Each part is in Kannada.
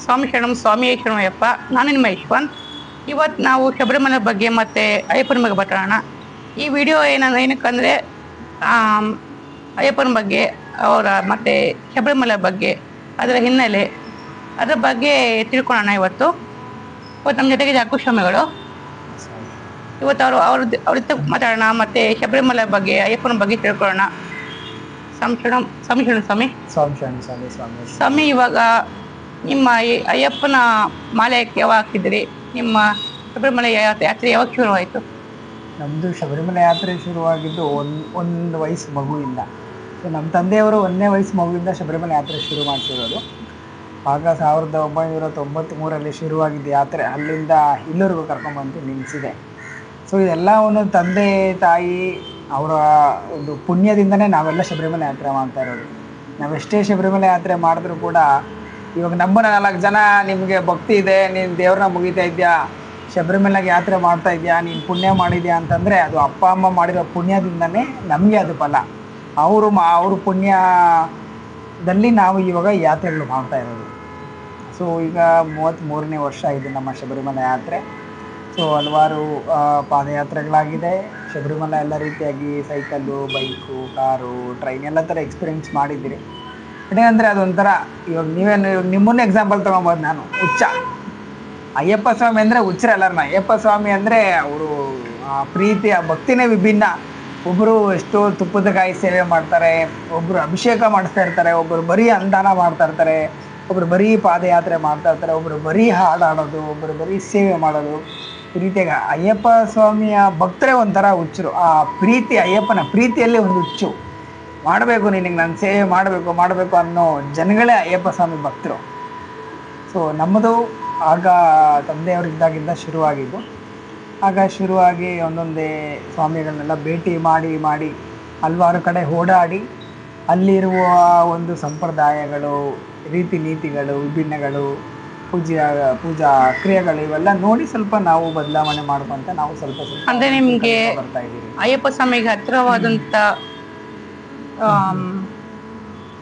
ಸ್ವಾಮಿ ಶರಣಂ ಸ್ವಾಮಿಯೇ ಶರಣಯ್ಯಪ್ಪ. ನಾನು ನಿಮ್ಮ ಯಶವಂತ್. ಇವತ್ತು ನಾವು ಶಬರಿಮಲೆ ಬಗ್ಗೆ ಮತ್ತು ಅಯ್ಯಪ್ಪನ ಬಗ್ಗೆ ಮಾತಾಡೋಣ. ಈ ವಿಡಿಯೋ ಏನಕ್ಕಂದರೆ ಅಯ್ಯಪ್ಪನ ಬಗ್ಗೆ ಅವರ ಮತ್ತು ಶಬರಿಮಲೆ ಬಗ್ಗೆ ಅದರ ಹಿನ್ನೆಲೆ ಅದರ ಬಗ್ಗೆ ತಿಳ್ಕೊಳ್ಳೋಣ. ಇವತ್ತು ನಮ್ಮ ಜೊತೆಗೆ ಜಾಕು ಸ್ವಾಮಿಗಳು. ಇವತ್ತು ಅವ್ರ ಮಾತಾಡೋಣ ಮತ್ತು ಶಬರಿಮಲೆ ಬಗ್ಗೆ ಅಯ್ಯಪ್ಪನ ಬಗ್ಗೆ ತಿಳ್ಕೊಳ್ಳೋಣ. ಸ್ವಾಮಿ, ಇವಾಗ ನಿಮ್ಮ ಅಯ್ಯಪ್ಪನ ಮಾಲೆ ಯಾವಾಗ ಹಾಕಿದ್ರಿ? ನಿಮ್ಮ ಶಬರಿಮಲೆ ಯಾತ್ರೆ ಯಾವಾಗ ಶುರುವಾಯಿತು? ನಮ್ಮದು ಶಬರಿಮಲೆ ಯಾತ್ರೆ ಶುರುವಾಗಿದ್ದು ಒಂದು ವಯಸ್ಸು ಮಗುವಿಂದ. ಸೊ ನಮ್ಮ ತಂದೆಯವರು 1ನೇ ವಯಸ್ಸು ಮಗುವಿಂದ ಶಬರಿಮಲೆ ಯಾತ್ರೆ ಶುರು ಮಾಡಿಸಿರೋದು. ಆಗ 1993 ಶುರುವಾಗಿದ್ದ ಯಾತ್ರೆ ಅಲ್ಲಿಂದ ಇಲ್ಲಿವರೆಗೂ ಕರ್ಕೊಂಡ್ಬಂದು ನಿಲ್ಲಿಸಿದೆ. ಸೊ ಇದೆಲ್ಲವನ್ನು ತಂದೆ ತಾಯಿ ಅವರ ಒಂದು ಪುಣ್ಯದಿಂದನೇ ನಾವೆಲ್ಲ ಶಬರಿಮಲೆ ಯಾತ್ರೆ ಮಾಡ್ತಾ ಇರೋದು. ನಾವೆಷ್ಟೇ ಶಬರಿಮಲೆ ಯಾತ್ರೆ ಮಾಡಿದ್ರೂ ಕೂಡ ಇವಾಗ ನಮ್ಮನ್ನ 4 ಜನ ನಿಮಗೆ ಭಕ್ತಿ ಇದೆ, ನೀನು ದೇವ್ರನ್ನ ಮುಗಿತಾ ಇದೆಯಾ, ಶಬರಿಮಲೆಗೆ ಯಾತ್ರೆ ಮಾಡ್ತಾ ಇದೆಯಾ, ನೀನು ಪುಣ್ಯ ಮಾಡಿದ್ಯಾ ಅಂತಂದರೆ ಅದು ಅಪ್ಪ ಅಮ್ಮ ಮಾಡಿರೋ ಪುಣ್ಯದಿಂದನೇ ನಮಗೆ ಅದು ಫಲ. ಅವ್ರ ಪುಣ್ಯದಲ್ಲಿ ನಾವು ಇವಾಗ ಯಾತ್ರೆಗಳು ಮಾಡ್ತಾ ಇರೋದು. ಸೊ ಈಗ 33ನೇ ವರ್ಷ ಇದೆ ನಮ್ಮ ಶಬರಿಮಲೆ ಯಾತ್ರೆ. ಸೊ ಹಲವಾರು ಪಾದಯಾತ್ರೆಗಳಾಗಿದೆ. ಶಬರಿಮಲೆ ಎಲ್ಲ ರೀತಿಯಾಗಿ ಸೈಕಲ್ಲು, ಬೈಕು, ಕಾರು, ಟ್ರೈನ್ ಎಲ್ಲ ಥರ ಎಕ್ಸ್ಪೀರಿಯೆನ್ಸ್ ಮಾಡಿದ್ದೀರಿ. ಏನಂದರೆ ಅದೊಂಥರ ಇವಾಗ ನಿಮ್ಮನ್ನೇ ಎಕ್ಸಾಂಪಲ್ ತೊಗೊಬೋದು. ನಾನು ಹುಚ್ಚ ಅಯ್ಯಪ್ಪ ಸ್ವಾಮಿ ಅಂದರೆ ಹುಚ್ಚರಲ್ಲರನ್ನ. ಅಯ್ಯಪ್ಪ ಸ್ವಾಮಿ ಅಂದರೆ ಅವರು ಪ್ರೀತಿಯ ಭಕ್ತಿನೇ ವಿಭಿನ್ನ. ಒಬ್ಬರು ಎಷ್ಟೋ ತುಪ್ಪದ ಕಾಯಿ ಸೇವೆ ಮಾಡ್ತಾರೆ, ಒಬ್ಬರು ಅಭಿಷೇಕ ಮಾಡಿಸ್ತಾ ಇರ್ತಾರೆ, ಒಬ್ಬರು ಬರೀ ಅನುದಾನ ಮಾಡ್ತಾ ಇರ್ತಾರೆ, ಒಬ್ಬರು ಬರೀ ಪಾದಯಾತ್ರೆ ಮಾಡ್ತಾ ಇರ್ತಾರೆ, ಒಬ್ಬರು ಬರೀ ಹಾಡಾಡೋದು, ಒಬ್ಬರು ಬರೀ ಸೇವೆ ಮಾಡೋದು. ಈ ರೀತಿಯಾಗಿ ಅಯ್ಯಪ್ಪ ಸ್ವಾಮಿಯ ಭಕ್ತರೇ ಒಂಥರ ಹುಚ್ಚರು. ಆ ಪ್ರೀತಿ, ಅಯ್ಯಪ್ಪನ ಪ್ರೀತಿಯಲ್ಲಿ ಒಂದು ಹುಚ್ಚು. ಮಾಡಬೇಕು, ನಿನಗೆ ನಾನು ಸೇವೆ ಮಾಡಬೇಕು ಅನ್ನೋ ಜನಗಳೇ ಅಯ್ಯಪ್ಪ ಸ್ವಾಮಿ ಭಕ್ತರು. ಸೊ ನಮ್ಮದು ಆಗ ತಂದೆಯವರಿದ್ದಾಗಿಂದ ಶುರುವಾಗಿದ್ದು. ಆಗ ಶುರುವಾಗಿ ಒಂದೊಂದೇ ಸ್ವಾಮಿಗಳನ್ನೆಲ್ಲ ಭೇಟಿ ಮಾಡಿ ಹಲವಾರು ಕಡೆ ಓಡಾಡಿ ಅಲ್ಲಿರುವ ಒಂದು ಸಂಪ್ರದಾಯಗಳು, ರೀತಿ ನೀತಿಗಳು, ವಿಭಿನ್ನಗಳು, ಪೂಜಾ ಕ್ರಿಯೆಗಳು ಇವೆಲ್ಲ ನೋಡಿ ಸ್ವಲ್ಪ ನಾವು ಬದಲಾವಣೆ ಮಾಡ್ಕೊಂತ ನಾವು ಸ್ವಲ್ಪ ಅಂದ್ರೆ ನಿಮ್ಗೆ ಬರ್ತಾ ಇದ್ದೀವಿ. ಅಯ್ಯಪ್ಪ ಸ್ವಾಮಿಗೆ ಹತ್ರವಾದಂತ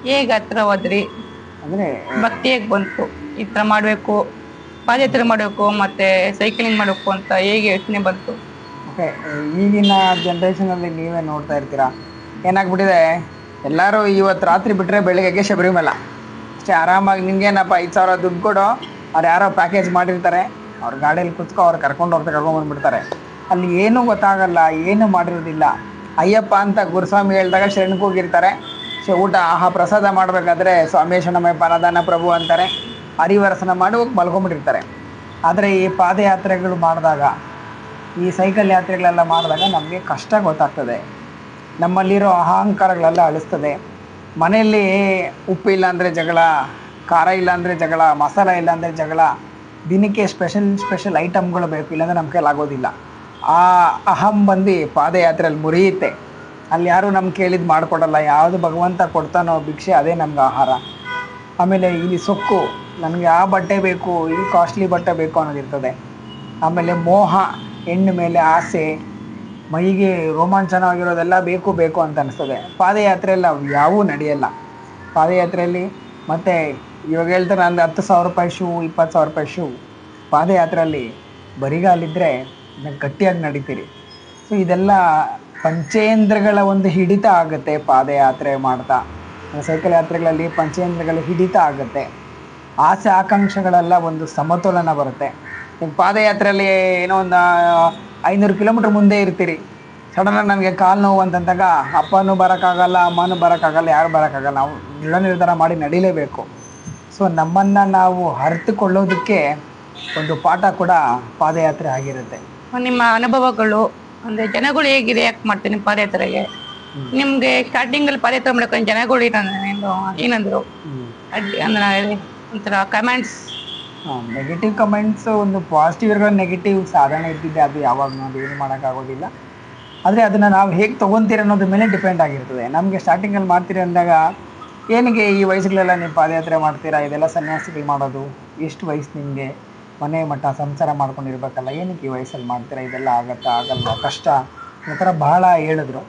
ಹೇಗೆ ಹತ್ರವಾದ್ರಿ? ಅಂದ್ರೆ ಭಕ್ತಿ ಹೇಗೆ ಬಂತು? ಈ ಥರ ಮಾಡಬೇಕು, ಪಾದಯಾತ್ರೆ ಮಾಡಬೇಕು ಮತ್ತೆ ಸೈಕ್ಲಿಂಗ್ ಮಾಡಬೇಕು ಅಂತ ಹೇಗೆ ಯೋಚನೆ ಬಂತು? ಓಕೆ, ಈಗಿನ ಜನ್ರೇಷನಲ್ಲಿ ನೀವೇ ನೋಡ್ತಾ ಇರ್ತೀರಾ, ಏನಾಗ್ಬಿಟ್ಟಿದೆ, ಎಲ್ಲರೂ ಇವತ್ತು ರಾತ್ರಿ ಬಿಟ್ಟರೆ ಬೆಳಿಗ್ಗೆಗೆ ಶಬರಿಮಲೆ ಅಷ್ಟೇ. ಆರಾಮಾಗಿ ನಿಮ್ಗೇನಪ್ಪ 5,000 ದುಡ್ಡು ಕೊಡೋ, ಅವ್ರು ಯಾರೋ ಪ್ಯಾಕೇಜ್ ಮಾಡಿರ್ತಾರೆ, ಅವ್ರ ಗಾಡೀಲಿ ಕುತ್ಕೊ ಅವ್ರು ಕರ್ಕೊಂಡ್ಬಂದ್ಬಿಡ್ತಾರೆ. ಅಲ್ಲಿ ಏನೂ ಗೊತ್ತಾಗಲ್ಲ, ಏನೂ ಮಾಡಿರೋದಿಲ್ಲ. ಅಯ್ಯಪ್ಪ ಅಂತ ಗುರುಸ್ವಾಮಿ ಹೇಳಿದಾಗ ಶರಣಕ್ಕೆ ಹೋಗಿರ್ತಾರೆ. ಊಟ ಪ್ರಸಾದ ಮಾಡಬೇಕಾದ್ರೆ ಸ್ವಾಮಿ ಶರಣಮಯ್ಯಪ್ಪ ಅನ್ನದಾನ ಪ್ರಭು ಅಂತಾರೆ, ಹರಿವರಸನ ಮಾಡಿ ಹೋಗಿ ಮಲ್ಕೊಂಬಿಟ್ಟಿರ್ತಾರೆ. ಆದರೆ ಈ ಪಾದಯಾತ್ರೆಗಳು ಮಾಡಿದಾಗ, ಈ ಸೈಕಲ್ ಯಾತ್ರೆಗಳೆಲ್ಲ ಮಾಡಿದಾಗ ನಮಗೆ ಕಷ್ಟ ಗೊತ್ತಾಗ್ತದೆ. ನಮ್ಮಲ್ಲಿರೋ ಅಹಂಕಾರಗಳೆಲ್ಲ ಅಳಿಸ್ತದೆ. ಮನೆಯಲ್ಲಿ ಉಪ್ಪು ಇಲ್ಲ ಅಂದರೆ ಜಗಳ, ಖಾರ ಇಲ್ಲ ಅಂದರೆ ಜಗಳ, ಮಸಾಲ ಇಲ್ಲ ಅಂದರೆ ಜಗಳ, ದಿನಕ್ಕೆ ಸ್ಪೆಷಲ್ ಐಟಮ್ಗಳು ಬೇಕು, ಇಲ್ಲಾಂದರೆ ನಮ್ಮ ಕೈಲಾಗೋದಿಲ್ಲ. ಆ ಅಹಂ ಬಂದು ಪಾದಯಾತ್ರೆಯಲ್ಲಿ ಮುರಿಯುತ್ತೆ. ಅಲ್ಲಿ ಯಾರೂ ನಮ್ಗೆ ಕೇಳಿದ್ದು ಮಾಡಿಕೊಡಲ್ಲ. ಯಾವುದು ಭಗವಂತ ಕೊಡ್ತಾನೋ ಭಿಕ್ಷೆ, ಅದೇ ನಮ್ಗೆ ಆಹಾರ. ಆಮೇಲೆ ಇಲ್ಲಿ ಸೊಕ್ಕು, ನನಗೆ ಆ ಬಟ್ಟೆ ಬೇಕು, ಈ ಕಾಸ್ಟ್ಲಿ ಬಟ್ಟೆ ಬೇಕು ಅನ್ನೋದಿರ್ತದೆ. ಆಮೇಲೆ ಮೋಹ, ಹೆಣ್ಣು ಮೇಲೆ ಆಸೆ, ಮೈಗೆ ರೋಮಾಂಚನವಾಗಿರೋದೆಲ್ಲ ಬೇಕು ಅಂತ ಅನಿಸ್ತದೆ. ಪಾದಯಾತ್ರೆಯಲ್ಲಿ ಅವು ಯಾವೂ ನಡೆಯಲ್ಲ. ಪಾದಯಾತ್ರೆಯಲ್ಲಿ ಮತ್ತು ಇವಾಗ ಹೇಳ್ತಾರೆ ಅಂದರೆ 10,000 ರೂಪಾಯಿ ಶೂ, 20,000 ರೂಪಾಯಿ ಶೂ. ಪಾದಯಾತ್ರೆಯಲ್ಲಿ ಬರಿಗಾಲಿದ್ದರೆ ಗಟ್ಟಿಯಾಗಿ ನಡೀತೀರಿ. ಸೊ ಇದೆಲ್ಲ ಪಂಚೇಂದ್ರಗಳ ಒಂದು ಹಿಡಿತ ಆಗುತ್ತೆ ಪಾದಯಾತ್ರೆ ಮಾಡ್ತಾ. ಸೈಕಲ್ ಯಾತ್ರೆಗಳಲ್ಲಿ ಪಂಚೇಂದ್ರಗಳ ಹಿಡಿತ ಆಗುತ್ತೆ. ಆಸೆ ಆಕಾಂಕ್ಷೆಗಳೆಲ್ಲ ಒಂದು ಸಮತೋಲನ ಬರುತ್ತೆ. ಈಗ ಪಾದಯಾತ್ರೆಯಲ್ಲಿ ಏನೋ ಒಂದು 500 ಕಿಲೋಮೀಟ್ರ್ ಮುಂದೆ ಇರ್ತೀರಿ, ಸಡನ್ನಾಗಿ ನನಗೆ ಕಾಲು ನೋವು ಅಂತಂದಾಗ ಅಪ್ಪನೂ ಬರೋಕ್ಕಾಗಲ್ಲ, ಅಮ್ಮನೂ ಬರೋಕ್ಕಾಗಲ್ಲ, ಯಾರು ಬರೋಕ್ಕಾಗಲ್ಲ. ನಾವು ದೃಢ ನಿರ್ಧಾರ ಮಾಡಿ ನಡೀಲೇಬೇಕು. ಸೊ ನಮ್ಮನ್ನು ನಾವು ಅರಿತುಕೊಳ್ಳೋದಕ್ಕೆ ಒಂದು ಪಾಠ ಕೂಡ ಪಾದಯಾತ್ರೆ ಆಗಿರುತ್ತೆ. ನಿಮ್ಮ ಅನುಭವಗಳು ಅಂದರೆ ಜನಗಳು ಹೇಗೆ ರಿಯಾಕ್ಟ್ ಮಾಡ್ತೀನಿ ಪಾದಯಾತ್ರೆಗೆ? ನಿಮಗೆ ಸ್ಟಾರ್ಟಿಂಗಲ್ಲಿ ಪಾದಯಾತ್ರೆ ಮಾಡೋಕೆ ಜನಗಳು ಏನಂದರು? ಅಂದರೆ ಒಂಥರ ಕಮೆಂಟ್ಸ್, ನೆಗೆಟಿವ್ ಕಮೆಂಟ್ಸು, ಒಂದು ಪಾಸಿಟಿವ್ ಇರೋ ನೆಗೆಟಿವ್ ಸಾಧಾರಣ ಇದ್ದಿದ್ದೆ. ಅದು ಯಾವಾಗ ನಾವು ಏನು ಮಾಡೋಕ್ಕಾಗೋದಿಲ್ಲ. ಆದರೆ ಅದನ್ನು ನಾವು ಹೇಗೆ ತೊಗೊತೀರ ಅನ್ನೋದ್ರ ಮೇಲೆ ಡಿಪೆಂಡ್ ಆಗಿರ್ತದೆ. ನಮಗೆ ಸ್ಟಾರ್ಟಿಂಗಲ್ಲಿ ಮಾಡ್ತೀರಿ ಅಂದಾಗ, ಏನಕ್ಕೆ ಈ ವಯಸ್ಸುಗಳೆಲ್ಲ ನೀವು ಪಾದಯಾತ್ರೆ ಮಾಡ್ತೀರಾ, ಇದೆಲ್ಲ ಸನ್ಯಾಸಿಗಳು ಮಾಡೋದು, ಎಷ್ಟು ವಯಸ್ಸು ನಿಮಗೆ, ಮನೆ ಮಠ ಸಂಸಾರ ಮಾಡ್ಕೊಂಡಿರ್ಬೇಕಲ್ಲ, ಏನಕ್ಕೆ ಈ ವಯಸ್ಸಲ್ಲಿ ಮಾಡ್ತೀರಾ, ಇದೆಲ್ಲ ಆಗಲ್ವ, ಕಷ್ಟ, ಈ ಥರ ಭಾಳ ಹೇಳಿದ್ರು.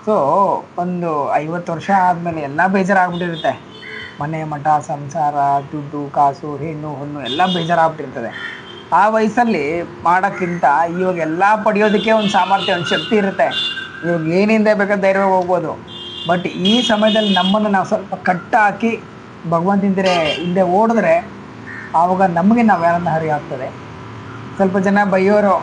ಸೊ ಒಂದು 50 ವರ್ಷ ಆದಮೇಲೆ ಎಲ್ಲ ಬೇಜಾರಾಗ್ಬಿಟ್ಟಿರುತ್ತೆ. ಮನೆ ಮಠ ಸಂಸಾರ ದುಡ್ಡು ಕಾಸು ಹೆಣ್ಣು ಹೊನ್ನು ಎಲ್ಲ ಬೇಜಾರಾಗ್ಬಿಟ್ಟಿರ್ತದೆ. ಆ ವಯಸ್ಸಲ್ಲಿ ಮಾಡೋಕ್ಕಿಂತ ಇವಾಗ ಎಲ್ಲ ಪಡೆಯೋದಕ್ಕೆ ಒಂದು ಸಾಮರ್ಥ್ಯ, ಒಂದು ಶಕ್ತಿ ಇರುತ್ತೆ. ಇವಾಗ ಏನಿಂದ ಬೇಕಾದ್ರೆ ಧೈರ್ಯವಾಗಿ ಹೋಗ್ಬೋದು. ಬಟ್ ಈ ಸಮಯದಲ್ಲಿ ನಮ್ಮನ್ನು ನಾವು ಸ್ವಲ್ಪ ಕಟ್ಟಾಕಿ ಭಗವಂತನಿಂದರೆ ಹಿಂದೆ ಓಡಿದ್ರೆ ಆವಾಗ ನಮಗೆ ನಾವು ಯಾರನ್ನ ಹರಿ ಆಗ್ತದೆ. ಸ್ವಲ್ಪ ಜನ ಬೈಯೋರು,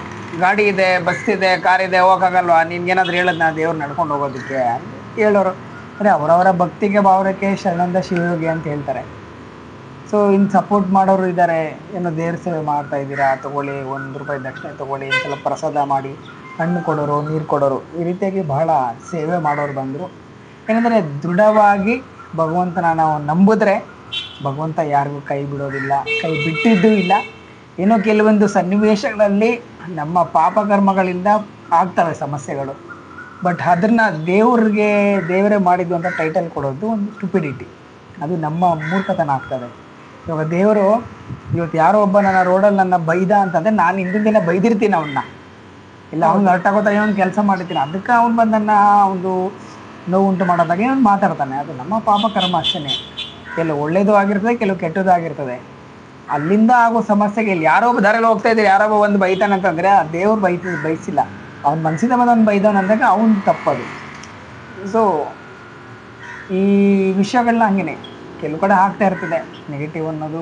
ಗಾಡಿ ಇದೆ, ಬಸ್ ಇದೆ, ಕಾರ್ ಇದೆ, ಹೋಗೋಕ್ಕಾಗಲ್ವಾ, ನಿನ್ಗೇನಾದ್ರೂ ಹೇಳೋದು ದೇವ್ರು ನಡ್ಕೊಂಡು ಹೋಗೋದಕ್ಕೆ ಅಂತ ಹೇಳೋರು. ಅಂದರೆ ಅವರವರ ಭಕ್ತಿಗೆ ಭಾವಕ್ಕೆ ಶರಣಂದ ಶಿವಯೋಗಿ ಅಂತ ಹೇಳ್ತಾರೆ. ಸೊ ಇನ್ನು ಸಪೋರ್ಟ್ ಮಾಡೋರು ಇದ್ದಾರೆ, ಏನೋ ದೇವ್ರ ಸೇವೆ ಮಾಡ್ತಾ ಇದ್ದೀರಾ, ತೊಗೊಳ್ಳಿ, ₹1 ದಕ್ಷಿಣೆ ತೊಗೊಳ್ಳಿ, ಸ್ವಲ್ಪ ಪ್ರಸಾದ ಮಾಡಿ, ಹಣ್ಣು ಕೊಡೋರು, ನೀರು ಕೊಡೋರು, ಈ ರೀತಿಯಾಗಿ ಬಹಳ ಸೇವೆ ಮಾಡೋರು ಬಂದರು. ಏನಂದರೆ ದೃಢವಾಗಿ ಭಗವಂತನ ನಾವು ನಂಬಿದ್ರೆ ಭಗವಂತ ಯಾರಿಗೂ ಕೈ ಬಿಡೋದಿಲ್ಲ, ಕೈ ಬಿಟ್ಟಿದ್ದೂ ಇಲ್ಲ. ಏನೋ ಕೆಲವೊಂದು ಸನ್ನಿವೇಶಗಳಲ್ಲಿ ನಮ್ಮ ಪಾಪಕರ್ಮಗಳಿಂದ ಆಗ್ತವೆ ಸಮಸ್ಯೆಗಳು. ಬಟ್ ಅದನ್ನು ದೇವರೇ ಮಾಡಿದ್ದು ಅಂತ ಟೈಟಲ್ ಕೊಡೋದು ಒಂದು ಸ್ಟುಪಿಡಿಟಿ, ಅದು ನಮ್ಮ ಮೂರ್ಖತನ ಆಗ್ತದೆ. ಇವಾಗ ದೇವರು ಇವತ್ತು ಯಾರೋ ಒಬ್ಬ ನನ್ನ ರೋಡಲ್ಲಿ ನನ್ನ ಬೈದ ಅಂತಂದರೆ ನಾನು ಹಿಂದಿನ ದಿನ ಬೈದಿರ್ತೀನಿ ಅವನ್ನ, ಇಲ್ಲ ಅವ್ನಿಗೆ ಅರ್ಟಾಗೋತ ಏನೋ ಕೆಲಸ ಮಾಡಿರ್ತೀನಿ, ಅದಕ್ಕೆ ಅವ್ನು ಬಂದು ನನ್ನ ಒಂದು ನೋವು ಉಂಟು ಮಾಡೋದಾಗ ಏನೋ ಮಾತಾಡ್ತಾನೆ. ಅದು ನಮ್ಮ ಪಾಪಕರ್ಮ ಅಷ್ಟೇ. ಕೆಲವು ಒಳ್ಳೇದು ಆಗಿರ್ತದೆ, ಕೆಲವು ಕೆಟ್ಟದ್ದು ಆಗಿರ್ತದೆ. ಅಲ್ಲಿಂದ ಆಗೋ ಸಮಸ್ಯೆಗೆ ಇಲ್ಲಿ ಯಾರೋ ಒಬ್ಬ ದಾರಿಯಲ್ಲಿ ಹೋಗ್ತಾ ಇದ್ದೀರಿ, ಯಾರೋ ಒಬ್ಬ ಒಂದು ಬೈತಾನೆ ಅಂತಂದರೆ ಆ ದೇವ್ರು ಬೈಸಿಲ್ಲ, ಅವ್ನು ಮನಸ್ಸಿಂದ ಬಂದವನು ಬೈದವನು ಅಂದಾಗ ಅವನು ತಪ್ಪದು. ಸೊ ಈ ವಿಷಯಗಳನ್ನ ಹಂಗೆ ಕೆಲವು ಕಡೆ ಆಗ್ತಾ ಇರ್ತದೆ. ನೆಗೆಟಿವ್ ಅನ್ನೋದು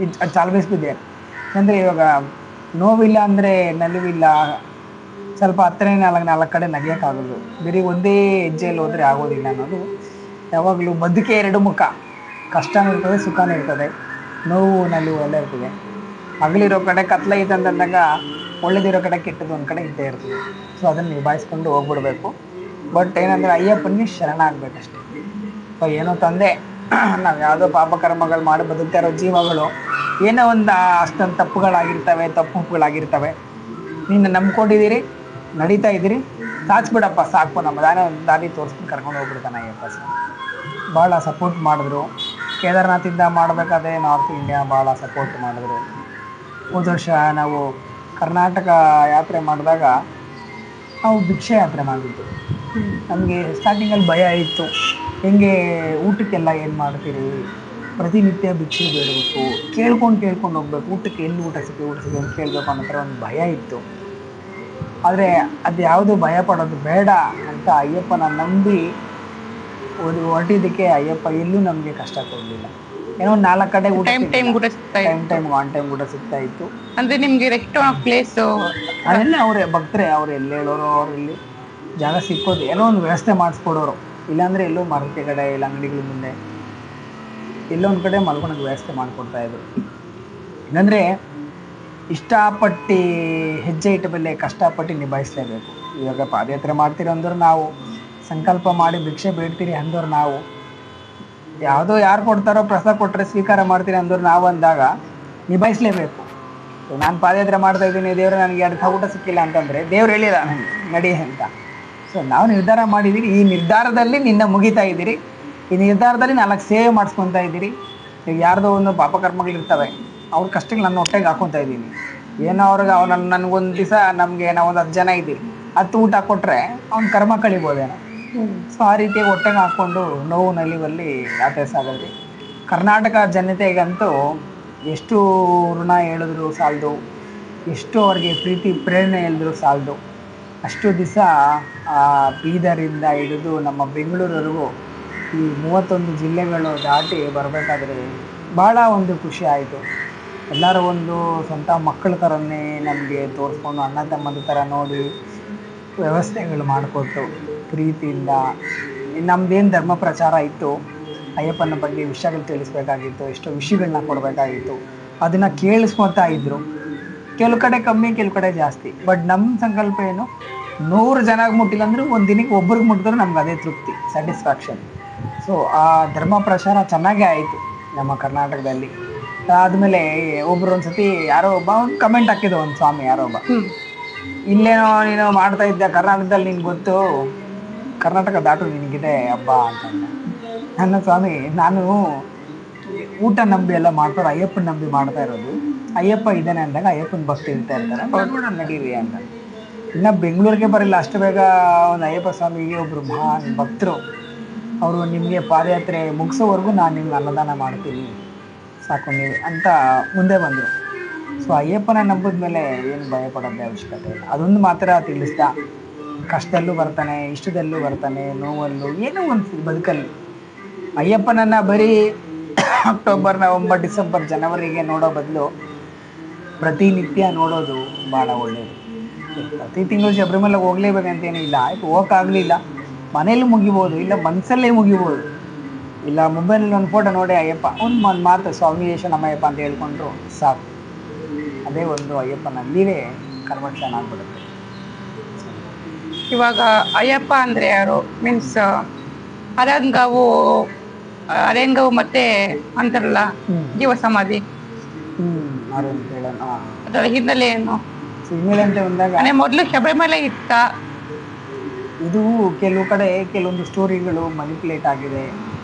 ಇಟ್ಸ್ ಆಲ್ವೇಸ್ ಬಿ ದೇರ್. ಅಂದರೆ ಇವಾಗ ನೋವಿಲ್ಲ ಅಂದರೆ ನಲಿವಿಲ್ಲ, ಸ್ವಲ್ಪ ಹತ್ತನೇ ನಾಲ್ಕು ಕಡೆ ನಗಿಯೋಕ್ಕಾಗೋದು, ಬರೀ ಒಂದೇ ಹೆಜ್ಜೆಯಲ್ಲಿ ಹೋದರೆ ಆಗೋದಿಲ್ಲ ಅನ್ನೋದು. ಯಾವಾಗಲೂ ಬದುಕೆ ಎರಡು ಮುಖ, ಕಷ್ಟನೂ ಇರ್ತದೆ, ಸುಖನೂ ಇರ್ತದೆ, ನೋವು ನಲಿವು ಎಲ್ಲ ಇರ್ತದೆ. ಹಗಲಿರೋ ಕಡೆ ಕತ್ಲೈತೆ ಅಂತಂದಾಗ ಒಳ್ಳೇದಿರೋ ಕಡೆ ಕೆಟ್ಟದ್ದು ಒಂದು ಕಡೆ ಇದ್ದೇ ಇರ್ತದೆ. ಸೊ ಅದನ್ನು ನಿಭಾಯಿಸ್ಕೊಂಡು ಹೋಗ್ಬಿಡ್ಬೇಕು. ಬಟ್ ಏನಂದರೆ ಅಯ್ಯಪ್ಪನಿಗೆ ಶರಣ ಆಗಬೇಕಷ್ಟೆ. ಸೊ ಏನೋ ತಂದೆ, ನಾವು ಯಾವುದೋ ಪಾಪಕರ್ಮಗಳು ಮಾಡಿ ಬದುಕ್ತಾ ಇರೋ ಜೀವಗಳು ಏನೋ ಒಂದು ಅಷ್ಟೊಂದು ತಪ್ಪುಗಳಾಗಿರ್ತವೆ. ನೀನು ನಂಬ್ಕೊಂಡಿದ್ದೀರಿ, ನಡೀತಾ ಇದ್ದೀರಿ, ಸಾಕ್ಸ್ಬಿಡಪ್ಪ, ಸಾಕು, ನಮ್ಮ ದಾರಿ ತೋರಿಸ್ಕೊಂಡು ಕರ್ಕೊಂಡು ಹೋಗ್ಬಿಡ್ತಾನೆ ಅಯ್ಯಪ್ಪ ಸರ್. ಭಾಳ ಸಪೋರ್ಟ್ ಮಾಡಿದ್ರು. ಕೇದಾರ್ನಾಥಿಂದ ಮಾಡಬೇಕಾದ್ರೆ ನಾರ್ತ್ ಇಂಡಿಯಾ ಭಾಳ ಸಪೋರ್ಟ್ ಮಾಡಿದ್ರು. ಹೋದ ವರ್ಷ ನಾವು ಕರ್ನಾಟಕ ಯಾತ್ರೆ ಮಾಡಿದಾಗ ನಾವು ಭಿಕ್ಷೆ ಯಾತ್ರೆ ಮಾಡಿದ್ದು. ನಮಗೆ ಸ್ಟಾರ್ಟಿಂಗಲ್ಲಿ ಭಯ ಇತ್ತು, ಹೆಂಗೆ ಊಟಕ್ಕೆಲ್ಲ ಏನು ಮಾಡ್ತೀರಿ, ಪ್ರತಿನಿತ್ಯ ಭಿಕ್ಷೆ ಬೇಡಬೇಕು, ಕೇಳ್ಕೊಂಡು ಹೋಗ್ಬೇಕು, ಊಟಕ್ಕೆ ಎಲ್ಲಿ ಊಟ ಸಿಕ್ಕಿ ಅಂತ ಕೇಳಬೇಕು ಅನ್ನೋ ಥರ ಒಂದು ಭಯ ಇತ್ತು. ಆದರೆ ಅದು ಯಾವುದು ಭಯ ಪಡೋದು ಬೇಡ ಅಂತ ಅಯ್ಯಪ್ಪನ ನಂಬಿ ಹೊರಟಿದ್ದಕ್ಕೆ ಅಯ್ಯಪ್ಪ ಎಲ್ಲೂ ನಮಗೆ ಕಷ್ಟ ಕೊಡಲಿಲ್ಲ. ಏನೋ 4 ಕಡೆ ಊಟ ಟೈಮ್ ಆನ್ ಟೈಮ್ ಊಟ ಸಿಗ್ತಾ ಇತ್ತು. ಅಂದ್ರೆ ನಿಮ್ಗೆ ರೆಸ್ಟ್ ಪ್ಲೇಸ್ ಅದೆಲ್ಲ ಅವರೇ ಭಕ್ತರೇ, ಅವ್ರು ಎಲ್ಲಿ ಹೇಳೋರು, ಅವ್ರು ಇಲ್ಲಿ ಜಾಗ ಸಿಕ್ಕೋದು ಏನೋ ಒಂದು ವ್ಯವಸ್ಥೆ ಮಾಡಿಸ್ಕೊಡೋರು. ಇಲ್ಲಾಂದರೆ ಎಲ್ಲೋ ಮರಕ್ಕೆ ಕಡೆ ಇಲ್ಲ ಅಂಗಡಿಗಳ ಮುಂದೆ ಎಲ್ಲೋ ಒಂದು ಕಡೆ ಮಲ್ಕೊಳಕ್ಕೆ ವ್ಯವಸ್ಥೆ ಮಾಡಿಕೊಡ್ತಾಯಿದ್ರು. ಏನಂದರೆ ಇಷ್ಟಪಟ್ಟು ಹೆಜ್ಜೆ ಇಟ್ಟ ಬೆಲೆ ಕಷ್ಟಪಟ್ಟು ನಿಭಾಯಿಸಲೇಬೇಕು. ಇವಾಗ ಪಾದಯಾತ್ರೆ ಮಾಡ್ತೀರಿ ಅಂದವ್ರು ನಾವು, ಸಂಕಲ್ಪ ಮಾಡಿ ಭಿಕ್ಷೆ ಬೇಡ್ತೀರಿ ಅಂದವ್ರು ನಾವು, ಯಾವುದೋ ಯಾರು ಕೊಡ್ತಾರೋ ಪ್ರಸಾದ ಕೊಟ್ಟರೆ ಸ್ವೀಕಾರ ಮಾಡ್ತೀರಿ ಅಂದವ್ರು ನಾವು ಅಂದಾಗ ನಿಭಾಯಿಸಲೇಬೇಕು. ನಾನು ಪಾದಯಾತ್ರೆ ಮಾಡ್ತಾಯಿದ್ದೀನಿ, ದೇವರು ನನಗೆ 2 ಊಟ ಸಿಕ್ಕಿಲ್ಲ ಅಂತಂದರೆ ದೇವ್ರು ಹೇಳಿಲ್ಲ ನನಗೆ ನಡಿ ಅಂತ. ಸೊ ನಾವು ನಿರ್ಧಾರ ಮಾಡಿದ್ದೀರಿ, ಈ ನಿರ್ಧಾರದಲ್ಲಿ ನಿನ್ನ ಮುಗಿತಾ ಇದ್ದೀರಿ, ಈ ನಿರ್ಧಾರದಲ್ಲಿ 4 ಸೇವೆ ಮಾಡಿಸ್ಕೊತಾ ಇದ್ದೀರಿ. ಈಗ ಯಾರ್ದೋ ಒಂದು ಪಾಪಕರ್ಮಗಳಿರ್ತವೆ, ಅವ್ರ ಕಷ್ಟಕ್ಕೆ ನನ್ನ ಹೊಟ್ಟೆಗೆ ಹಾಕ್ಕೊತಾ ಇದ್ದೀನಿ. ಏನೋ ಅವ್ರಿಗೆ ನನಗೊಂದು ದಿವಸ ನಮಗೆ ನಾವು ಒಂದು 10 ಜನ ಇದ್ದೀವಿ, 10 ಊಟ ಕೊಟ್ಟರೆ ಅವ್ನ ಕರ್ಮ ಕಳಿಬೋದೇನೋ. ಸೊ ಆ ರೀತಿಯಾಗಿ ಹೊಟ್ಟೆಗೆ ಹಾಕ್ಕೊಂಡು ನೋವು ನಲಿವಲ್ಲಿ ಯಾತ್ರೆ ಸಾಗೋದ್ರಿ. ಕರ್ನಾಟಕ ಜನತೆಗಂತೂ ಎಷ್ಟು ಋಣ ಹೇಳಿದ್ರು ಸಾಲದು, ಎಷ್ಟು ಅವ್ರಿಗೆ ಪ್ರೀತಿ ಪ್ರೇರಣೆ ಹೇಳಿದ್ರು ಸಾಲದು. ಅಷ್ಟು ದಿವಸ ಬೀದರಿಂದ ಹಿಡಿದು ನಮ್ಮ ಬೆಂಗಳೂರವರೆಗೂ ಈ 31 ಜಿಲ್ಲೆಗಳು ದಾಟಿ ಬರಬೇಕಾದ್ರೆ ಭಾಳ ಒಂದು ಖುಷಿ ಆಯಿತು. ಎಲ್ಲರೂ ಒಂದು ಸ್ವಂತ ಮಕ್ಕಳ ಥರನೇ ನಮಗೆ ತೋರಿಸ್ಕೊಂಡು ಅಣ್ಣ ತಮ್ಮದ ಥರ ನೋಡಿ ವ್ಯವಸ್ಥೆಗಳು ಮಾಡಿಕೊಟ್ಟು ಪ್ರೀತಿಯಿಂದ ನಮ್ಮದೇನು ಧರ್ಮ ಪ್ರಚಾರ ಇತ್ತು, ಅಯ್ಯಪ್ಪನ ಬಗ್ಗೆ ವಿಷಯಗಳು ತಿಳಿಸ್ಬೇಕಾಗಿತ್ತು, ಎಷ್ಟೋ ವಿಷಯಗಳನ್ನ ಕೊಡಬೇಕಾಗಿತ್ತು, ಅದನ್ನು ಕೇಳಿಸ್ಕೊತಾ ಇದ್ದರು. ಕೆಲವು ಕಡೆ ಕಮ್ಮಿ, ಕೆಲವು ಕಡೆ ಜಾಸ್ತಿ. ಬಟ್ ನಮ್ಮ ಸಂಕಲ್ಪ ಏನು, 100 ಜನಕ್ಕೆ ಮುಟ್ಟಿಲ್ಲ ಅಂದರೂ ಒಂದು ದಿನಕ್ಕೆ ಒಬ್ರಿಗೆ ಮುಟ್ಟಿದ್ರು ನಮ್ಗೆ ಅದೇ ತೃಪ್ತಿ, ಸ್ಯಾಟಿಸ್ಫ್ಯಾಕ್ಷನ್. ಸೊ ಆ ಧರ್ಮ ಪ್ರಚಾರ ಚೆನ್ನಾಗೇ ಆಯಿತು ನಮ್ಮ ಕರ್ನಾಟಕದಲ್ಲಿ. ಆದಮೇಲೆ ಒಬ್ಬರು ಒಂದು ಸತಿ ಯಾರೋ ಒಬ್ಬ ಒಂದು ಕಮೆಂಟ್ ಹಾಕಿದ್ದು, ಒಂದು ಸ್ವಾಮಿ ಯಾರೋ ಒಬ್ಬ, ಇಲ್ಲೇನೋ ನೀನು ಮಾಡ್ತಾ ಇದ್ದ ಕರ್ನಾಟಕದಲ್ಲಿ ನಿನ್ಗೆ ಗೊತ್ತು, ಕರ್ನಾಟಕ ದಾಟು ನಿನಗಿದೆ ಹಬ್ಬ ಅಂತಂದ. ನನ್ನ ಸ್ವಾಮಿ, ನಾನು ಊಟ ನಂಬಿ ಎಲ್ಲ ಮಾಡ್ತಾರೆ, ಅಯ್ಯಪ್ಪನ ನಂಬಿ ಮಾಡ್ತಾ ಇರೋದು. ಅಯ್ಯಪ್ಪ ಇದ್ದಾನೆ ಅಂದಾಗ ಅಯ್ಯಪ್ಪನ ಭಕ್ತಿ ಇರ್ತಾ ಇರ್ತಾರೆ, ಬರ್ಬೇಡ ನಡೀರಿ ಅಂತ. ಇನ್ನು ಬೆಂಗಳೂರಿಗೆ ಬರಲಿಲ್ಲ ಅಷ್ಟು ಬೇಗ ಒಂದು ಅಯ್ಯಪ್ಪ ಸ್ವಾಮಿಗೆ ಒಬ್ಬರು ಮಹಾನ್ ಭಕ್ತರು ಅವರು ನಿಮಗೆ ಪಾದಯಾತ್ರೆ ಮುಗಿಸೋವರೆಗೂ ನಾನು ನಿಮ್ಗೆ ಅನ್ನದಾನ ಮಾಡ್ತೀನಿ, ಸಾಕು ನೀವು ಅಂತ ಮುಂದೆ ಬಂದರು. ಸೊ ಅಯ್ಯಪ್ಪನ ನಂಬಿದ ಮೇಲೆ ಏನು ಭಯ ಪಡೋದೇ ಅವಶ್ಯಕತೆ ಇಲ್ಲ. ಅದೊಂದು ಮಾತ್ರ ತಿಳಿಸ್ದ, ಕಷ್ಟದಲ್ಲೂ ಬರ್ತಾನೆ, ಇಷ್ಟದಲ್ಲೂ ಬರ್ತಾನೆ, ನೋವಲ್ಲೂ ಏನೋ ಒಂದು ಬದುಕಲ್ಲಿ. ಅಯ್ಯಪ್ಪನನ್ನು ಬರೀ ಅಕ್ಟೋಬರ್, ನವಂಬರ್, ಡಿಸೆಂಬರ್, ಜನವರಿಗೆ ನೋಡೋ ಬದಲು ಪ್ರತಿನಿತ್ಯ ನೋಡೋದು ಭಾಳ ಒಳ್ಳೆಯದು. ಪ್ರತಿ ತಿಂಗಳು ಶಬರಿಮಲೆಗೆ ಹೋಗ್ಲೇಬೇಕಂತೇನೂ ಇಲ್ಲ. ಆಯ್ತು ಹೋಗೋಕ್ಕಾಗಲಿಲ್ಲ, ಮನೇಲಿ ಮುಗಿಬೋದು, ಇಲ್ಲ ಮನಸ್ಸಲ್ಲೇ ಮುಗಿಬೋದು, ಇಲ್ಲ ಮೊಬೈಲಲ್ಲಿ ಒಂದು ಫೋಟೋ ನೋಡಿ ಅಯ್ಯಪ್ಪ ಒಂದು ಮಾತು ಸ್ವಾಮಿ ನಮ್ಮಯ್ಯಪ್ಪ ಅಂತ ಹೇಳ್ಕೊಂಡ್ರು ಸಾಕು. ಅದೇ ಒಂದು ಅಯ್ಯಪ್ಪನಲ್ಲಿಯೇ ಕನ್ವರ್ಷನ್ ಆಗ್ಬಿಡುತ್ತೆ. ಇವಾಗ ಅಯ್ಯಪ್ಪ ಅಂದರೆ ಯಾರು ಮೀನ್ಸ್ ಅರಂಗವು ಮತ್ತೆ ಅಂತಾರಲ್ಲ ಜೀವ ಸಮಾಧಿ, ಅದರ ಹಿನ್ನೆಲೆ ಏನು? ಹಿನ್ನೆಲೆ ಅಂತ ಬಂದಾಗ ಮೊದಲು ಶಬರಿಮಲೆ ಇತ್ತ. ಇದು ಕೆಲವು ಕಡೆ ಕೆಲವೊಂದು ಸ್ಟೋರಿಗಳು ಮನಿಪುಲೇಟ್ ಆಗಿದೆ,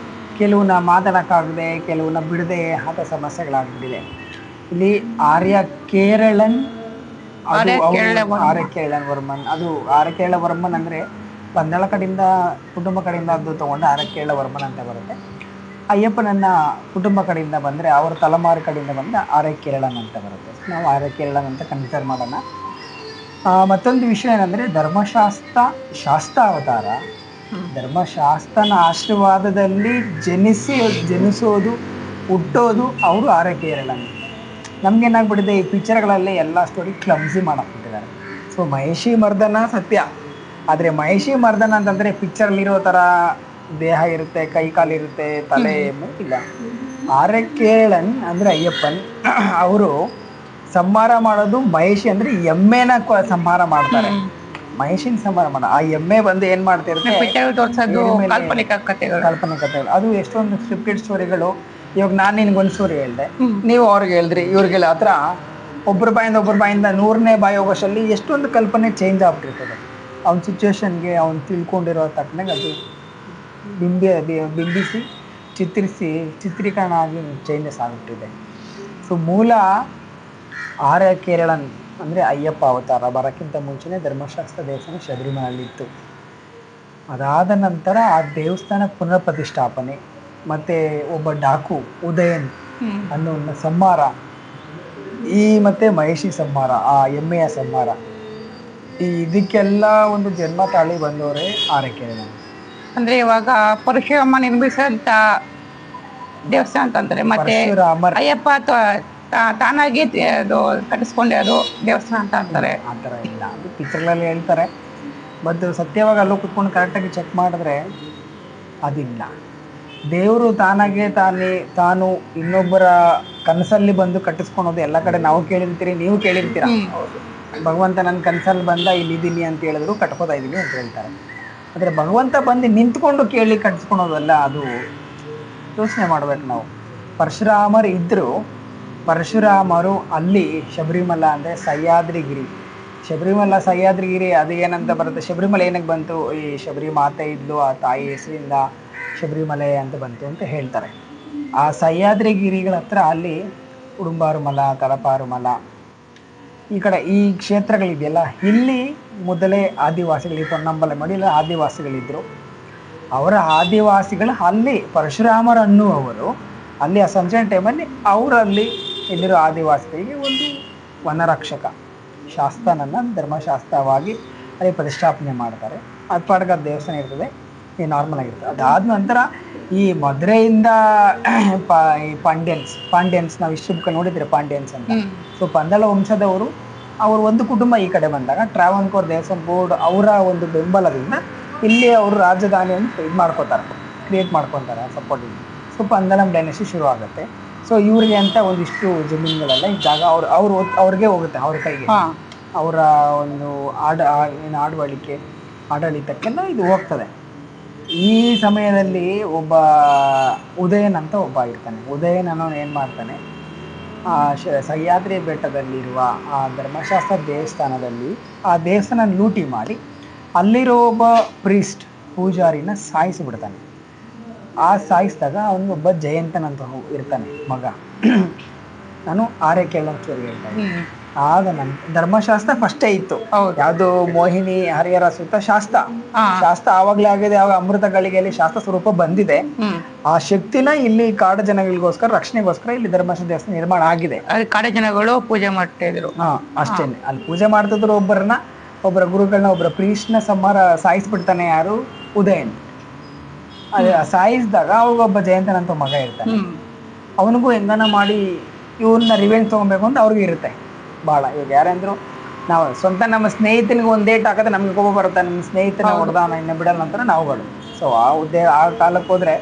ಕೆಲವನ್ನ ಮಾತಾಡೋಕ್ಕಾಗದೆ, ಕೆಲವನ್ನ ಬಿಡದೆ ಆತ ಸಮಸ್ಯೆಗಳಾಗ್ಬಿಟ್ಟಿದೆ. ಇಲ್ಲಿ ಆರ್ಯ ಕೇರಳನ್ ವರ್ಮನ್, ಅದು ಆರ್ಯ ಕೇರಳ ವರ್ಮನ್ ಅಂದರೆ ಪಂದಳ ಕಡೆಯಿಂದ ಕುಟುಂಬ ಕಡೆಯಿಂದ ಅದು ತೊಗೊಂಡು ಆರ್ಯ ಕೇರಳ ವರ್ಮನ್ ಅಂತ ಬರುತ್ತೆ. ಅಯ್ಯಪ್ಪನನ್ನ ಕುಟುಂಬ ಕಡೆಯಿಂದ ಬಂದರೆ ಅವರ ತಲೆಮಾರು ಕಡೆಯಿಂದ ಬಂದರೆ ಆರ್ಯ ಕೇರಳನ್ ಅಂತ ಬರುತ್ತೆ. ನಾವು ಆರ್ಯ ಕೇರಳನ್ ಅಂತ ಕನ್ಸಿಡರ್ ಮಾಡೋಣ. ಮತ್ತೊಂದು ವಿಷಯ ಏನಂದರೆ ಶಾಸ್ತಾವತಾರ, ಧರ್ಮಶಾಸ್ತ್ರನ ಆಶೀರ್ವಾದದಲ್ಲಿ ಜನಿಸೋದು ಹುಟ್ಟೋದು ಅವರು ಆರ್ಯ ಕೇರಳನ್. ನಮ್ಗೇನಾಗ್ಬಿಟ್ಟಿದೆ, ಈ ಪಿಕ್ಚರ್ಗಳಲ್ಲಿ ಎಲ್ಲ ಸ್ಟೋರಿ ಕ್ಲಮ್ಸಿ ಮಾಡಕ್ಬಿಟ್ಟಿದ್ದಾರೆ. ಸೊ ಮಹಿಷಿ ಮರ್ದನ ಸತ್ಯ, ಆದರೆ ಮಹಿಷಿ ಮರ್ದನ ಅಂತಂದರೆ ಪಿಕ್ಚರ್ಲಿರೋ ಥರ ದೇಹ ಇರುತ್ತೆ, ಕೈ ಕಾಲಿರುತ್ತೆ, ತಲೆ ಇಲ್ಲ. ಆರ್ಯ ಕೇರಳನ್ ಅಂದರೆ ಅಯ್ಯಪ್ಪನ್, ಅವರು ಸಂಹಾರ ಮಾಡೋದು ಮಹಿಷಿ ಅಂದರೆ ಎಮ್ಮೆನ ಸಂಹಾರ ಮಾಡ್ತಾರೆ. ಮಹಿಷಿನ ಸಂಹಾರ ಮಾಡ ಆ ಎಮ್ಮೆ ಬಂದು ಏನು ಮಾಡ್ತಿರುತ್ತೆ, ಕಾಲ್ಪನಿಕ ಕಥೆಗಳು. ಅದು ಎಷ್ಟೊಂದು ಸ್ಕ್ರಿಪ್ಟೆಡ್ ಸ್ಟೋರಿಗಳು. ಇವಾಗ ನಾನು ನಿನ್ಗೊಂದು ಸ್ಟೋರಿ ಹೇಳಿದೆ, ನೀವು ಅವ್ರಿಗೆ ಹೇಳಿದ್ರಿ, ಇವ್ರಿಗೆ ಆ ಥರ ಒಬ್ಬರ ಬಾಯಿಂದ 100ನೇ ಬಾಯಿ ಹೋಗೋಷ್ಟಲ್ಲಿ ಎಷ್ಟೊಂದು ಕಲ್ಪನೆ ಚೇಂಜ್ ಆಗ್ಬಿಟ್ಟಿರ್ತದೆ. ಅವ್ನ ಸಿಚುವೇಶನ್ಗೆ ಅವ್ನು ತಿಳ್ಕೊಂಡಿರೋ ತಕ್ಕನಾಗ ಅದು ಬಿಂಬಿಸಿ ಚಿತ್ರೀಕರಣ ಆಗಿ ಚೇಂಜಸ್ ಆಗಿಬಿಟ್ಟಿದೆ. ಸೊ ಮೂಲ ಆರ್ಯ ಕೇರಳನ್ ಅಂದರೆ ಅಯ್ಯಪ್ಪ ಅವತಾರ ಬರೋಕ್ಕಿಂತ ಮುಂಚೆನೇ ಧರ್ಮಶಾಸ್ತ್ರ ದೇವಸ್ಥಾನ ಶಬರಿಮಲೆಯಲ್ಲಿತ್ತು. ಅದಾದ ನಂತರ ಆ ದೇವಸ್ಥಾನ ಪುನರ್ ಪ್ರತಿಷ್ಠಾಪನೆ, ಮತ್ತು ಒಬ್ಬ ಡಾಕು ಉದಯನ್ ಅನ್ನೋ ಸಂಹಾರ, ಮತ್ತು ಮಹಿಷಿ ಸಂಹಾರ, ಆ ಎಮ್ಮೆಯ ಸಂಹಾರ, ಇದಕ್ಕೆಲ್ಲ ಒಂದು ಜನ್ಮ ತಾಳಿ ಬಂದವರೇ ಆರ್ಯ ಕೇರಳನ್. ಅಂದರೆ ಇವಾಗ ಪರಶುರಾಮ ನಿರ್ಮಿಸಿದಂಥ ದೇವಸ್ಥಾನ ಅಂತಂದರೆ, ಮತ್ತೆ ಅಯ್ಯಪ್ಪ ತಾನಾಗಿ ಅದು ಕಟ್ಟಿಸ್ಕೊಂಡಿರೋದು ದೇವಸ್ಥಾನ ಅಂತ ಅಂತಾರೆ. ಆ ಥರ ಇಲ್ಲ, ಅದು ಪಿಕ್ಚರ್ಗಳಲ್ಲಿ ಹೇಳ್ತಾರೆ. ಬಟ್ ಸತ್ಯವಾಗಿ ಅಲ್ಲೂ ಕುತ್ಕೊಂಡು ಕರೆಕ್ಟಾಗಿ ಚೆಕ್ ಮಾಡಿದ್ರೆ ಅದಿಲ್ಲ. ದೇವರು ತಾನು ಇನ್ನೊಬ್ಬರ ಕನಸಲ್ಲಿ ಬಂದು ಕಟ್ಟಿಸ್ಕೊಳೋದು ಎಲ್ಲ ಕಡೆ ನಾವು ಕೇಳಿರ್ತೀರಿ, ನೀವು ಕೇಳಿರ್ತೀರ. ಭಗವಂತ ನನ್ನ ಕನಸಲ್ಲಿ ಬಂದ ಇಲ್ಲಿದ್ದೀನಿ ಅಂತ ಹೇಳಿದ್ರು ಕಟ್ಕೋತಾ ಇದ್ದೀನಿ ಅಂತ ಹೇಳ್ತಾರೆ. ಆದರೆ ಭಗವಂತ ಬಂದು ನಿಂತ್ಕೊಂಡು ಕೇಳಿ ಕಟ್ಟಿಸ್ಕೊಳೋದಲ್ಲ, ಅದು ಯೋಚನೆ ಮಾಡ್ಬೇಕು ನಾವು. ಪರಶುರಾಮರು ಅಲ್ಲಿ ಶಬರಿಮಲ ಅಂದರೆ ಸಹ್ಯಾದ್ರಿಗಿರಿ, ಸಹ್ಯಾದ್ರಿಗಿರಿ ಅದು ಏನಂತ ಬರುತ್ತೆ, ಶಬರಿಮಲೆ ಏನಕ್ಕೆ ಬಂತು, ಈ ಶಬರಿ ಮಾತೆ ಇದ್ಲು, ಆ ತಾಯಿ ಹೆಸರಿಂದ ಶಬರಿಮಲೆ ಅಂತ ಬಂತು ಅಂತ ಹೇಳ್ತಾರೆ. ಆ ಸಹ್ಯಾದ್ರಿಗಿರಿಗಳ ಹತ್ರ ಅಲ್ಲಿ ಉಡುಂಬಾರು ಮಲ, ತಲಪಾರು ಮಲ, ಈ ಕಡೆ ಈ ಕ್ಷೇತ್ರಗಳಿದೆಯಲ್ಲ, ಇಲ್ಲಿ ಮೊದಲೇ ಆದಿವಾಸಿಗಳು, ಪೊನ್ನಂಬಲ ಮಡಿಲ ಆದಿವಾಸಿಗಳಿದ್ದರು. ಅವರ ಆದಿವಾಸಿಗಳು ಅಲ್ಲಿ ಪರಶುರಾಮರನ್ನುವರು ಅಲ್ಲಿ ಆ ಸಂಚಯನ ಟೈಮಲ್ಲಿ ಅವರಲ್ಲಿ ಇಲ್ಲಿರೋ ಆದಿವಾಸಿಗಳಿಗೆ ಒಂದು ವನರಕ್ಷಕ ಶಾಸ್ತ್ರನನ್ನು ಧರ್ಮಶಾಸ್ತ್ರವಾಗಿ ಅಲ್ಲಿ ಪ್ರತಿಷ್ಠಾಪನೆ ಮಾಡ್ತಾರೆ. ಅದು ಪಾಡ್ಗ ದೇವಸ್ಥಾನ ಇರ್ತದೆ, ಈ ನಾರ್ಮಲ್ ಆಗಿರ್ತದೆ. ಅದಾದ ನಂತರ ಈ ಮಧುರೆಯಿಂದ ಈ ಪಾಂಡ್ಯನ್ಸ್ ನಾವು ಇಷ್ಟು ಬುಕ್ ನೋಡಿದ್ರೆ ಪಾಂಡ್ಯನ್ಸ್ ಅಂತ. ಸೊ ಪಂದಳ ವಂಶದವರು, ಅವರು ಒಂದು ಕುಟುಂಬ ಈ ಕಡೆ ಬಂದಾಗ ಟ್ರಾವಂಕೋರ್ ದೇವಸ್ಥಾನ ಬೋರ್ಡ್ ಅವರ ಒಂದು ಬೆಂಬಲದಿಂದ ಇಲ್ಲಿ ಅವರು ರಾಜಧಾನಿಯನ್ನು ಕ್ರಿಯೇಟ್ ಮಾಡ್ಕೊತಾರೆ ಸಪೋರ್ಟಿಂಗ್. ಸೊ ಪಂದಳಂ ಡೈನೆಸ್ಟಿ ಶುರು ಆಗುತ್ತೆ. ಸೊ ಇವರಿಗೆ ಅಂತ ಒಂದಿಷ್ಟು ಜಮೀನುಗಳೆಲ್ಲ ಈ ಜಾಗ ಅವ್ರಿಗೆ ಹೋಗುತ್ತೆ, ಅವ್ರ ಕೈಗೆ, ಅವರ ಒಂದು ಆಡಳಿತಕ್ಕೆಲ್ಲ ಇದು ಹೋಗ್ತದೆ. ಈ ಸಮಯದಲ್ಲಿ ಒಬ್ಬ ಉದಯನ್ ಅಂತ ಒಬ್ಬ ಇರ್ತಾನೆ. ಉದಯನ್ ಅನ್ನೋನು ಏನು ಮಾಡ್ತಾನೆ, ಸಹ್ಯಾದ್ರಿ ಬೆಟ್ಟದಲ್ಲಿರುವ ಆ ಧರ್ಮಶಾಸ್ತ್ರ ದೇವಸ್ಥಾನದಲ್ಲಿ ಆ ದೇವಸ್ಥಾನ ಲೂಟಿ ಮಾಡಿ ಅಲ್ಲಿರೋ ಒಬ್ಬ ಪ್ರೀಸ್ಟ್ ಪೂಜಾರಿನ ಸಾಯಿಸಿಬಿಡ್ತಾನೆ. ಆ ಸಾಯಿಸಿದಾಗ ಅವನಿಗೊಬ್ಬ ಜಯಂತನ್ ಅಂತ ಇರ್ತಾನೆ ಮಗ. ನಾನು ಆರ್ಯ ಕೇರಳನ್ ಸ್ಟೋರಿ ಹೇಳ್ತಾನೆ. ಆದ ನಂತರ ಧರ್ಮಶಾಸ್ತ್ರ ಫಸ್ಟೇ ಇತ್ತು. ಹೌದು. ಯಾವುದು ಮೋಹಿನಿ ಹರಿಹರ ಸುತ್ತ ಶಾಸ್ತ್ರ. ಹಾ. ಶಾಸ್ತ್ರ ಆವಾಗಲೇ ಆಗಿದೆ, ಆವಾಗ ಅಮೃತ ಗಳಿಗೆಯಲ್ಲಿ ಶಾಸ್ತ್ರ ಸ್ವರೂಪ ಬಂದಿದೆ. ಹ್ಮ್. ಆ ಶಕ್ತಿನ ಇಲ್ಲಿ ಕಾಡು ಜನಗಳಿಗೋಸ್ಕರ ರಕ್ಷಣೆಗೋಸ್ಕರ ಇಲ್ಲಿ ಧರ್ಮಶಾಸ್ತ್ರ ದೇವಸ್ಥಾನ ನಿರ್ಮಾಣ ಆಗಿದೆ. ಅದು ಕಾಡೆ ಜನಗಳು ಪೂಜೆ ಮಾಡ್ತಾ ಇದ್ರು. ಹಾ, ಅಷ್ಟೇನೆ. ಅಲ್ಲಿ ಪೂಜೆ ಮಾಡ್ತಿದ್ರು ಒಬ್ಬರ ಗುರುಗಳನ್ನ, ಒಬ್ಬರ ಪ್ರೀಶ್ನ ಸಂಹಾರ ಸಾಯಿಸ್ಬಿಡ್ತಾನೆ. ಯಾರು? ಉದಯನ್. ಅದೇ ಸಾಯಿಸಿದಾಗ ಅವಾಗ ಒಬ್ಬ ಜಯಂತನ್ ಅಂತ ಮಗ ಇರ್ತಾನೆ. ಹ್ಮ್. ಅವನಿಗೂ ಹೆಂಗನ ಮಾಡಿ ಇವ್ರನ್ನ ರಿವೆಂಜ್ ತೊಗೊಬೇಕು ಅಂತ ಅವ್ರಿಗೆ ಇರುತ್ತೆ ಭಾಳ. ಇವಾಗ ಯಾರಂದ್ರು ನಾವು ಸ್ವಂತ ನಮ್ಮ ಸ್ನೇಹಿತನಿಗೆ ಒಂದು ಡೇಟ್ ಹಾಕಿದ್ರೆ ನಮಗೆ ಕೋಪ ಬರುತ್ತೆ, ನಮ್ಮ ಸ್ನೇಹಿತನ ಹೊಡೆದವನ ಇನ್ನು ಬಿಡಲ್ಲ ಅಂತಾರೆ ನಾವುಗಳು. ಸೊ ಆ ಕಾಲಕ್ಕೆ ಹೋದರೆ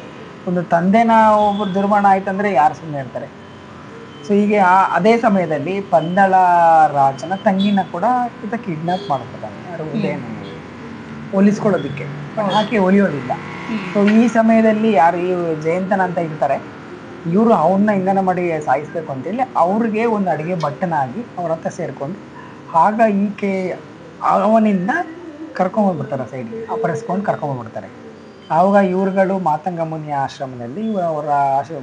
ಒಂದು ತಂದೆನ ಒಬ್ಬರು ದುರ್ಮರಣ ಆಯ್ತಂದ್ರೆ ಯಾರು ಸುಮ್ಮನೆ ಇರ್ತಾರೆ. ಸೊ ಹೀಗೆ ಅದೇ ಸಮಯದಲ್ಲಿ ಪಂದಳ ರಾಜನ ತಂಗಿನ ಕೂಡ ಈತ ಕಿಡ್ನಾಪ್ ಮಾಡ್ಕೊತಾನೆ. ಯಾರು? ಉದಯನ ಒಲಿಸ್ಕೊಳ್ಳೋದಕ್ಕೆ. ಆಕೆ ಒಲಿಯೋದಿಲ್ಲ. ಸೊ ಈ ಸಮಯದಲ್ಲಿ ಯಾರು ಈ ಜಯಂತನ ಅಂತ ಇರ್ತಾರೆ, ಇವರು ಅವನ್ನ ಇಂಧನ ಮಾಡಿ ಸಾಯಿಸ್ಬೇಕು ಅಂತೇಳಿ ಅವ್ರಿಗೆ ಒಂದು ಅಡುಗೆ ಭಟ್ಟನಾಗಿ ಅವ್ರ ಹತ್ರ ಸೇರಿಕೊಂಡು ಆಗ ಈಕೆ ಅವನಿಂದ ಕರ್ಕೊಂಡ್ಬರ್ತಾರೆ, ಸೈಡ್ಗೆ ಅಪಹರಿಸ್ಕೊಂಡು ಕರ್ಕೊಂಡ್ಬರ್ತಾರೆ. ಆವಾಗ ಇವ್ರುಗಳು ಮಾತಂಗ ಮುನಿಯ ಆಶ್ರಮದಲ್ಲಿ ಅವರ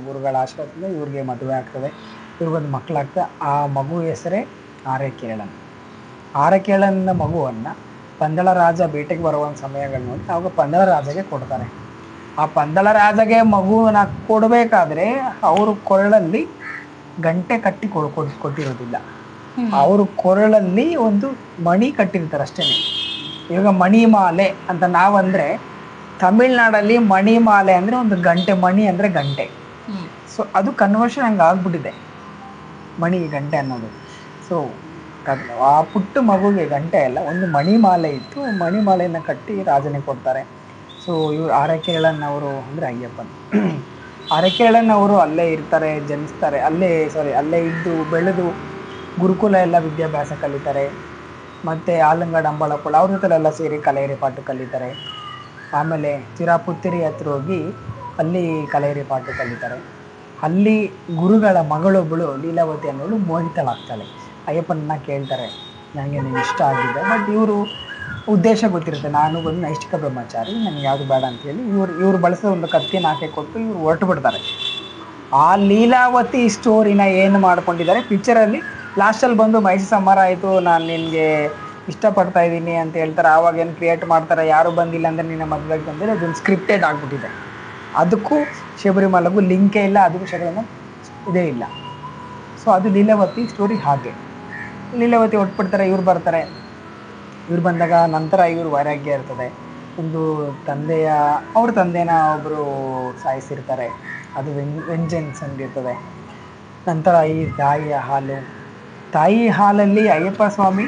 ಗುರುಗಳ ಆಶ್ರಮದಿಂದ ಇವ್ರಿಗೆ ಮದುವೆ ಆಗ್ತದೆ. ಇವ್ರಿಗೊಂದು ಮಕ್ಕಳಾಗ್ತದೆ. ಆ ಮಗು ಹೆಸರೇ ಆರಕೇಳನ್. ಆರಕೇಳನ್ನ ಮಗುವನ್ನು ಪಂದಳ ರಾಜ ಬೇಟೆಗೆ ಬರುವ ಸಮಯಗಳು ನೋಡಿ ಆವಾಗ ಪಂದಳ ರಾಜಗೆ ಕೊಡ್ತಾರೆ. ಆ ಪಂದಳ ರಾಜಗೆ ಮಗುವನ್ನ ಕೊಡಬೇಕಾದ್ರೆ ಅವರು ಕೊರಳಲ್ಲಿ ಗಂಟೆ ಕಟ್ಟಿ ಕೊಟ್ಟಿರೋದಿಲ್ಲ. ಅವರು ಕೊರಳಲ್ಲಿ ಒಂದು ಮಣಿ ಕಟ್ಟಿರ್ತಾರೆ ಅಷ್ಟೇ. ಇವಾಗ ಮಣಿಮಾಲೆ ಅಂತ ನಾವಂದರೆ ತಮಿಳ್ನಾಡಲ್ಲಿ ಮಣಿಮಾಲೆ ಅಂದರೆ ಒಂದು ಗಂಟೆ, ಮಣಿ ಅಂದರೆ ಗಂಟೆ. ಸೊ ಅದು ಕನ್ವರ್ಷನ್ ಹಂಗೆ ಆಗ್ಬಿಟ್ಟಿದೆ, ಮಣಿ ಗಂಟೆ ಅನ್ನೋದು. ಸೊ ಆ ಪುಟ್ಟ ಮಗುಗೆ ಗಂಟೆ ಅಲ್ಲ, ಒಂದು ಮಣಿಮಾಲೆ ಇತ್ತು. ಮಣಿಮಾಲೆಯನ್ನು ಕಟ್ಟಿ ರಾಜನಿಗೆ ಕೊಡ್ತಾರೆ. ಸೊ ಇವರು ಆರಕೇಳನ್ ಅವರು ಅಂದರೆ ಅಯ್ಯಪ್ಪನ್. ಆರಕೇಳನ್ ಅವರು ಅಲ್ಲೇ ಇರ್ತಾರೆ, ಜನಿಸ್ತಾರೆ, ಅಲ್ಲೇ ಇದ್ದು ಬೆಳೆದು ಗುರುಕುಲ ಎಲ್ಲ ವಿದ್ಯಾಭ್ಯಾಸ ಕಲಿತಾರೆ. ಮತ್ತು ಆಲಂಗಾಡ್ ಅಂಬಳಪುಳ ಅವ್ರ ಜೊತೆಲೆಲ್ಲ ಸೇರಿ ಕಲೈರಿ ಪಾಠ ಕಲಿತಾರೆ. ಆಮೇಲೆ ಚಿರಾಪುತ್ತಿರಿ ಹತ್ರ ಹೋಗಿ ಅಲ್ಲಿ ಕಲೈರಿ ಪಾಠ ಕಲಿತಾರೆ. ಅಲ್ಲಿ ಗುರುಗಳ ಮಗಳೊಬ್ಬಳು ಲೀಲಾವತಿ ಅನ್ನೋಳು ಮೋಹಿತಳಾಗ್ತಾಳೆ. ಅಯ್ಯಪ್ಪನನ್ನ ಕೇಳ್ತಾರೆ, ನನಗೆ ನೀನು ಇಷ್ಟ ಆಗಿದೆ. ಬಟ್ ಇವರು ಉದ್ದೇಶ ಗೊತ್ತಿರುತ್ತೆ, ನಾನು ಬಂದು ನೈಷ್ಠಿಕ ಬ್ರಹ್ಮಚಾರಿ, ನನಗೆ ಯಾವುದು ಬೇಡ ಅಂತೇಳಿ ಇವ್ರು ಬಳಸೋ ಒಂದು ಕತ್ತಿನ ಹಾಕಿ ಕೊಟ್ಟು ಇವ್ರು ಹೊರಟು ಬಿಡ್ತಾರೆ. ಆ ಲೀಲಾವತಿ ಸ್ಟೋರಿನ ಏನು ಮಾಡ್ಕೊಂಡಿದ್ದಾರೆ ಪಿಕ್ಚರಲ್ಲಿ ಲಾಸ್ಟಲ್ಲಿ ಬಂದು ಮಹಿಷಿ ಸಂಹಾರ ಆಯಿತು, ನಾನು ನಿನಗೆ ಇಷ್ಟಪಡ್ತಾ ಇದ್ದೀನಿ ಅಂತ ಹೇಳ್ತಾರೆ. ಆವಾಗ ಏನು ಕ್ರಿಯೇಟ್ ಮಾಡ್ತಾರೆ, ಯಾರು ಬಂದಿಲ್ಲ ಅಂದರೆ ನಿನ್ನ ಮದುವೆಗೆ ಬಂದರೆ ಅದೊಂದು ಸ್ಕ್ರಿಪ್ಟೆಡ್ ಆಗಿಬಿಟ್ಟಿದೆ. ಅದಕ್ಕೂ ಶಬರಿಮಲೆಗೂ ಲಿಂಕೇ ಇಲ್ಲ, ಅದಕ್ಕೂ ಶಬರಿಮಲೆ ಇದೇ ಇಲ್ಲ. ಸೊ ಅದು ಲೀಲಾವತಿ ಸ್ಟೋರಿ. ಹಾಗೆ ಲೀಲಾವತಿ ಹೊಟ್ಬಿಡ್ತಾರೆ, ಇವ್ರು ಬರ್ತಾರೆ. ಇವ್ರು ಬಂದಾಗ ನಂತರ ಇವರು ವೈರಾಗ್ಯ ಇರ್ತದೆ. ಒಂದು ಅವ್ರ ತಂದೆನ ಒಬ್ಬರು ಸಾಯಿಸಿರ್ತಾರೆ, ಅದು ವೆಂಜೆನ್ಸ್ ಅಂದಿರ್ತದೆ. ನಂತರ ಈ ತಾಯಿ ಹಾಲಲ್ಲಿ ಅಯ್ಯಪ್ಪ ಸ್ವಾಮಿ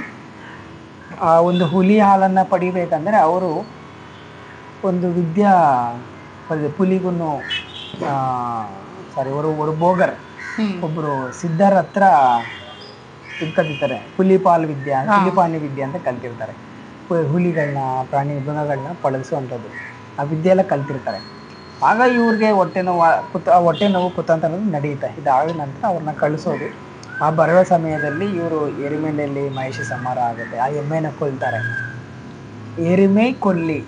ಒಂದು ಹುಲಿ ಹಾಲನ್ನು ಪಡಿಬೇಕಂದ್ರೆ ಅವರು ಒಂದು ಪುಲಿಗೂ ಅವರು ಬೋಗರ್ ಒಬ್ಬರು ಸಿದ್ಧರ ಹತ್ರ ಕಲಿತಾರೆ. ಪುಲಿಪಾನಿ ವಿದ್ಯೆ ಅಂತ ಕಲ್ತಿರ್ತಾರೆ. ಹುಲಿಗಳನ್ನ, ಮೃಗಗಳನ್ನ ಪಳಗಿಸುವಂಥದ್ದು ಆ ವಿದ್ಯೆ ಎಲ್ಲ ಕಲ್ತಿರ್ತಾರೆ. ಆಗ ಇವ್ರಿಗೆ ಹೊಟ್ಟೆ ನೋವು ಕುತಂತ ಅನ್ನೋದು ನಡೆಯುತ್ತೆ. ಇದಾದ ನಂತರ ಅವ್ರನ್ನ ಕಳಿಸೋದು. ಆ ಬರುವ ಸಮಯದಲ್ಲಿ ಇವರು ಎರಿಮೆಯಲ್ಲಿ ಮಹಿಷಿ ಸಂಹಾರ ಆಗುತ್ತೆ. ಆ ಎಮ್ಮೆನ ಕೊಲ್ತಾರೆ. ಎರಿಮೆ ಕೊಲ್ಲಿ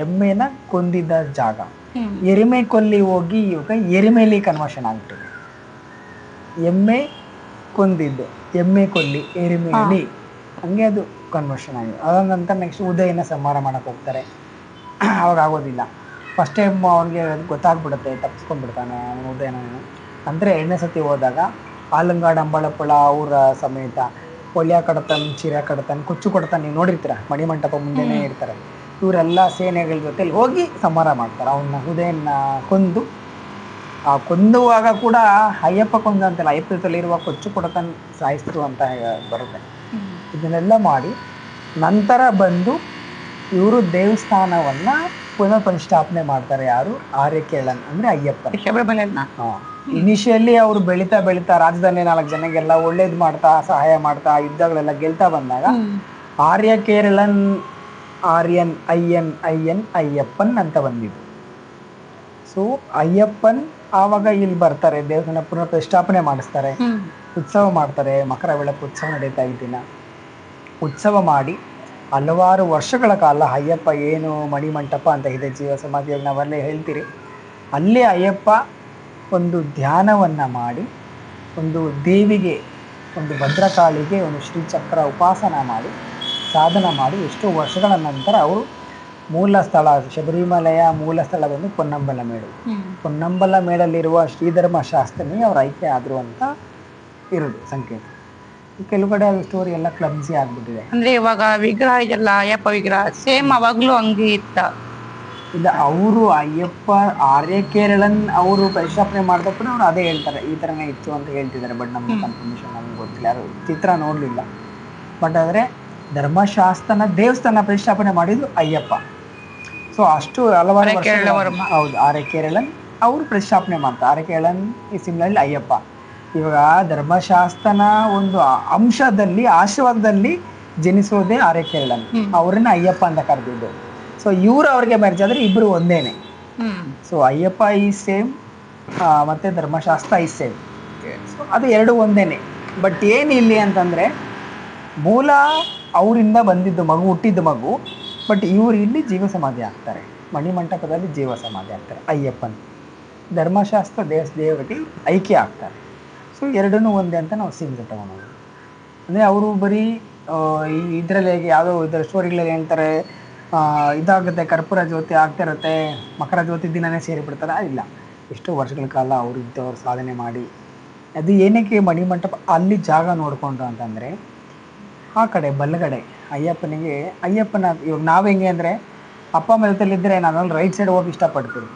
ಎಮ್ಮೆನ ಕೊಂದಿದ್ದ ಜಾಗ. ಎರಿಮೆ ಕೊಲ್ಲಿ ಹೋಗಿ ಇವಾಗ ಎರಿಮೇಲಿ ಕನ್ವರ್ಷನ್ ಆಗ್ಬಿಟ್ಟಿದೆ. ಎಮ್ಮೆ ಕೊಂದಿದ್ದು, ಎಮ್ಮೆ ಕೊಲ್ಲಿ, ಎರಿಮೇಲಿ, ಹಂಗೆ ಅದು ಕನ್ವರ್ಷನ್ ಆಗಿದೆ. ಅದಾದ ನಂತರ ನೆಕ್ಸ್ಟ್ ಉದಯನ ಸಂಹಾರ ಮಾಡಕ್ಕೆ ಹೋಗ್ತಾರೆ. ಅವಾಗ ಆಗೋದಿಲ್ಲ. ಫಸ್ಟ್ ಟೈಮ್ ಅವ್ನಿಗೆ ಗೊತ್ತಾಗ್ಬಿಡುತ್ತೆ, ತಪ್ಪಿಸ್ಕೊಂಡ್ಬಿಡ್ತಾನೆ ಉದಯನ. ಅಂದರೆ 2ನೇ ಸತಿ ಹೋದಾಗ ಆಲಂಗಾಡ್ ಅಂಬಳಪುಳ ಅವರ ಸಮೇತ ಒಳ್ಯ ಕಡತನ್, ಚಿರ ಕಡತನ್, ಕುಚ್ಚು ಕಡತನ್ ನೀವು ನೋಡಿರ್ತೀರ, ಮಣಿಮಂಟಪ ಮುಂದೆನೇ ಇರ್ತಾರೆ. ಇವರೆಲ್ಲ ಸೇನೆಗಳ ಜೊತೆಲಿ ಹೋಗಿ ಸಂಹಾರ ಮಾಡ್ತಾರೆ. ಅವನ್ನ ಉದಯನ್ನ ಕೊಂದುವಾಗ ಕೂಡ ಅಯ್ಯಪ್ಪ ಕೊಂದ ಅಂತಲ್ಲ, ಅಯ್ಯಪ್ಪ ಜೊತೆಲಿರುವ ಕೊಚ್ಚು ಕೊಡತನ್ ಸಾಯಿಸ್ರು ಅಂತ ಬರುತ್ತೆ. ಇದನ್ನೆಲ್ಲ ಮಾಡಿ ನಂತರ ಬಂದು ಇವರು ದೇವಸ್ಥಾನವನ್ನ ಪುನಃ ಪ್ರತಿಷ್ಠಾಪನೆ ಮಾಡ್ತಾರೆ. ಯಾರು? ಆರಕೇಳನ್ ಅಂದ್ರೆ ಅಯ್ಯಪ್ಪ. ಇನಿಷಿಯಲಿ ಅವರು ಬೆಳೀತಾ ರಾಜಧಾನಿ 4 ಜನಗೆಲ್ಲ ಒಳ್ಳೇದು ಮಾಡ್ತಾ, ಸಹಾಯ ಮಾಡ್ತಾ, ಯುದ್ಧಗಳೆಲ್ಲ ಗೆಲ್ತಾ ಬಂದಾಗ ಅಯ್ಯಪ್ಪನ್ ಅಂತ ಬಂದಿದ್ದು. ಸೊ ಅಯ್ಯಪ್ಪನ್ ಆವಾಗ ಇಲ್ಲಿ ಬರ್ತಾರೆ, ದೇವಸ್ಥಾನ ಪುನಃ ಪ್ರತಿಷ್ಠಾಪನೆ ಮಾಡಿಸ್ತಾರೆ, ಉತ್ಸವ ಮಾಡ್ತಾರೆ. ಮಕರ ಬೆಳಕು ಉತ್ಸವ ನಡೀತಾ ಇದ್ದಿನ ಉತ್ಸವ ಮಾಡಿ ಹಲವಾರು ವರ್ಷಗಳ ಕಾಲ ಅಯ್ಯಪ್ಪ ಏನು ಮಣಿಮಂಟಪ ಅಂತ ಇದೆ, ಜೀವ ಸಮಾಧಿಯಾಗಿ ನಾವಲ್ಲೇ ಹೇಳ್ತೀರಿ, ಅಲ್ಲೇ ಅಯ್ಯಪ್ಪ ಒಂದು ಧ್ಯಾನವನ್ನು ಮಾಡಿ ಒಂದು ದೇವಿಗೆ ಒಂದು ಭದ್ರಕಾಳಿಗೆ ಒಂದು ಶ್ರೀಚಕ್ರ ಉಪಾಸನ ಮಾಡಿ ಸಾಧನ ಮಾಡಿ ಎಷ್ಟೋ ವರ್ಷಗಳ ನಂತರ ಅವರು ಮೂಲ ಸ್ಥಳ ಶಬರಿಮಲೆಯ ಮೂಲ ಸ್ಥಳ ಬಂದು ಪೊನ್ನಂಬಲಮೇಡು. ಪೊನ್ನಂಬಲಮೇಡಲ್ಲಿರುವ ಶ್ರೀಧರ್ಮ ಶಾಸ್ತ್ರಿನಿ ಅವ್ರ ಆಯ್ಕೆ ಆದರು ಅಂತ ಇರೋದು ಸಂಕೇತ. ಕೆಲವು ಕಡೆ ಅದು ಸ್ಟೋರಿ ಎಲ್ಲ ಕ್ಲಬ್ಸಿ ಆಗ್ಬಿಟ್ಟಿದೆ. ಅಂದ್ರೆ ಇವಾಗ ವಿಗ್ರಹ ಇದೆಲ್ಲ ಅಯ್ಯಪ್ಪ ವಿಗ್ರಹ ಸೇಮ್ ಅವಾಗ್ಲೂ ಹಂಗೆ ಇತ್ತ? ಇಲ್ಲ, ಅವರು ಅಯ್ಯಪ್ಪ ಆರ್ಯ ಕೇರಳನ್ ಅವರು ಪ್ರತಿಷ್ಠಾಪನೆ ಮಾಡಿದప్పుడు ಅವ್ರು ಅದೇ ಹೇಳ್ತಾರೆ, ಈ ಥರನೇ ಇತ್ತು ಅಂತ ಹೇಳ್ತಿದ್ದಾರೆ. ಬಟ್ ನಮ್ಗೆ ಕನ್ಫರ್ಮೇಷನ್ ನಮ್ಗೆ ಗೊತ್ತಿಲ್ಲ, ಯಾರು ಚಿತ್ರ ನೋಡಲಿಲ್ಲ. ಬಟ್ ಆದರೆ ಧರ್ಮಶಾಸ್ತ್ರನ ದೇವಸ್ಥಾನ ಪ್ರತಿಷ್ಠಾಪನೆ ಮಾಡಿದ್ದು ಅಯ್ಯಪ್ಪ. ಸೊ ಅಷ್ಟು ಹಲವಾರು ಹೌದು, ಆರ್ಯ ಕೇರಳನ್ ಅವರು ಪ್ರತಿಷ್ಠಾಪನೆ ಮಾಡ್ತಾರೆ. ಆರ್ಯ ಕೇರಳನ್ ಈ ಸಿಮ್ಲಲ್ಲಿ ಅಯ್ಯಪ್ಪ. ಇವಾಗ ಧರ್ಮಶಾಸ್ತ್ರನ ಒಂದು ಅಂಶದಲ್ಲಿ ಆಶೀರ್ವಾದದಲ್ಲಿ ಜನಿಸೋದೇ ಆರ್ಯ ಕೇರಳನ್, ಅವ್ರನ್ನ ಅಯ್ಯಪ್ಪ ಅಂತ ಕರೆದಿದ್ದು. ಸೊ ಇವರು ಅವ್ರಿಗೆ ಮ್ಯಾರೇಜ್ ಆದರೆ ಇಬ್ಬರು ಒಂದೇನೆ. ಸೊ ಅಯ್ಯಪ್ಪ ಈ ಸೇಮ್ ಮತ್ತು ಧರ್ಮಶಾಸ್ತ್ರ ಈ ಸೇಮ್. ಸೊ ಅದು ಎರಡು ಒಂದೇನೆ. ಬಟ್ ಏನು ಇಲ್ಲಿ ಅಂತಂದರೆ ಮೂಲ ಅವರಿಂದ ಬಂದಿದ್ದು ಮಗು, ಹುಟ್ಟಿದ್ದು ಮಗು. ಬಟ್ ಇವರು ಇಲ್ಲಿ ಜೀವ ಸಮಾಧಿ ಆಗ್ತಾರೆ, ಮಣಿಮಂಟಪದಲ್ಲಿ ಜೀವ ಸಮಾಧಿ ಆಗ್ತಾರೆ ಅಯ್ಯಪ್ಪನ. ಧರ್ಮಶಾಸ್ತ್ರ ದೇವರಿಗೆ ಐಕ್ಯ ಆಗ್ತಾರೆ. ಸೊ ಎರಡನ್ನೂ ಒಂದೇ ಅಂತ ನಾವು ಸಿಂಗ್ ತಗೊಳೋದು. ಅಂದರೆ ಅವರು ಬರೀ ಇದರಲ್ಲಿ ಹೇಗೆ ಯಾವುದೋ ಇದರ ಸ್ಟೋರಿಗಳಲ್ಲಿ ಹೇಳ್ತಾರೆ, ಇದಾಗುತ್ತೆ ಕರ್ಪೂರ ಜ್ಯೋತಿ ಆಗ್ತಿರುತ್ತೆ, ಮಕರ ಜ್ಯೋತಿ ದಿನವೇ ಸೇರಿಬಿಡ್ತಾರೆ. ಇಲ್ಲ, ಎಷ್ಟೋ ವರ್ಷಗಳ ಕಾಲ ಅವರು ಇದ್ದವರು ಸಾಧನೆ ಮಾಡಿ ಅದು ಏನಕ್ಕೆ ಮಣಿಮಂಟಪ ಅಲ್ಲಿ ಜಾಗ ನೋಡಿಕೊಂಡ್ರು ಅಂತಂದರೆ ಆ ಕಡೆ ಬಲಗಡೆ ಅಯ್ಯಪ್ಪನಿಗೆ ಇವಾಗ ನಾವು ಹೆಂಗೆ ಅಂದರೆ ಅಪ್ಪ ಅಮ್ಮ ಜೊತೆಲಿದ್ದರೆ ನಾನು ಅಲ್ಲಿ ರೈಟ್ ಸೈಡ್ ಹೋಗಿ ಇಷ್ಟಪಡ್ತೀನಿ.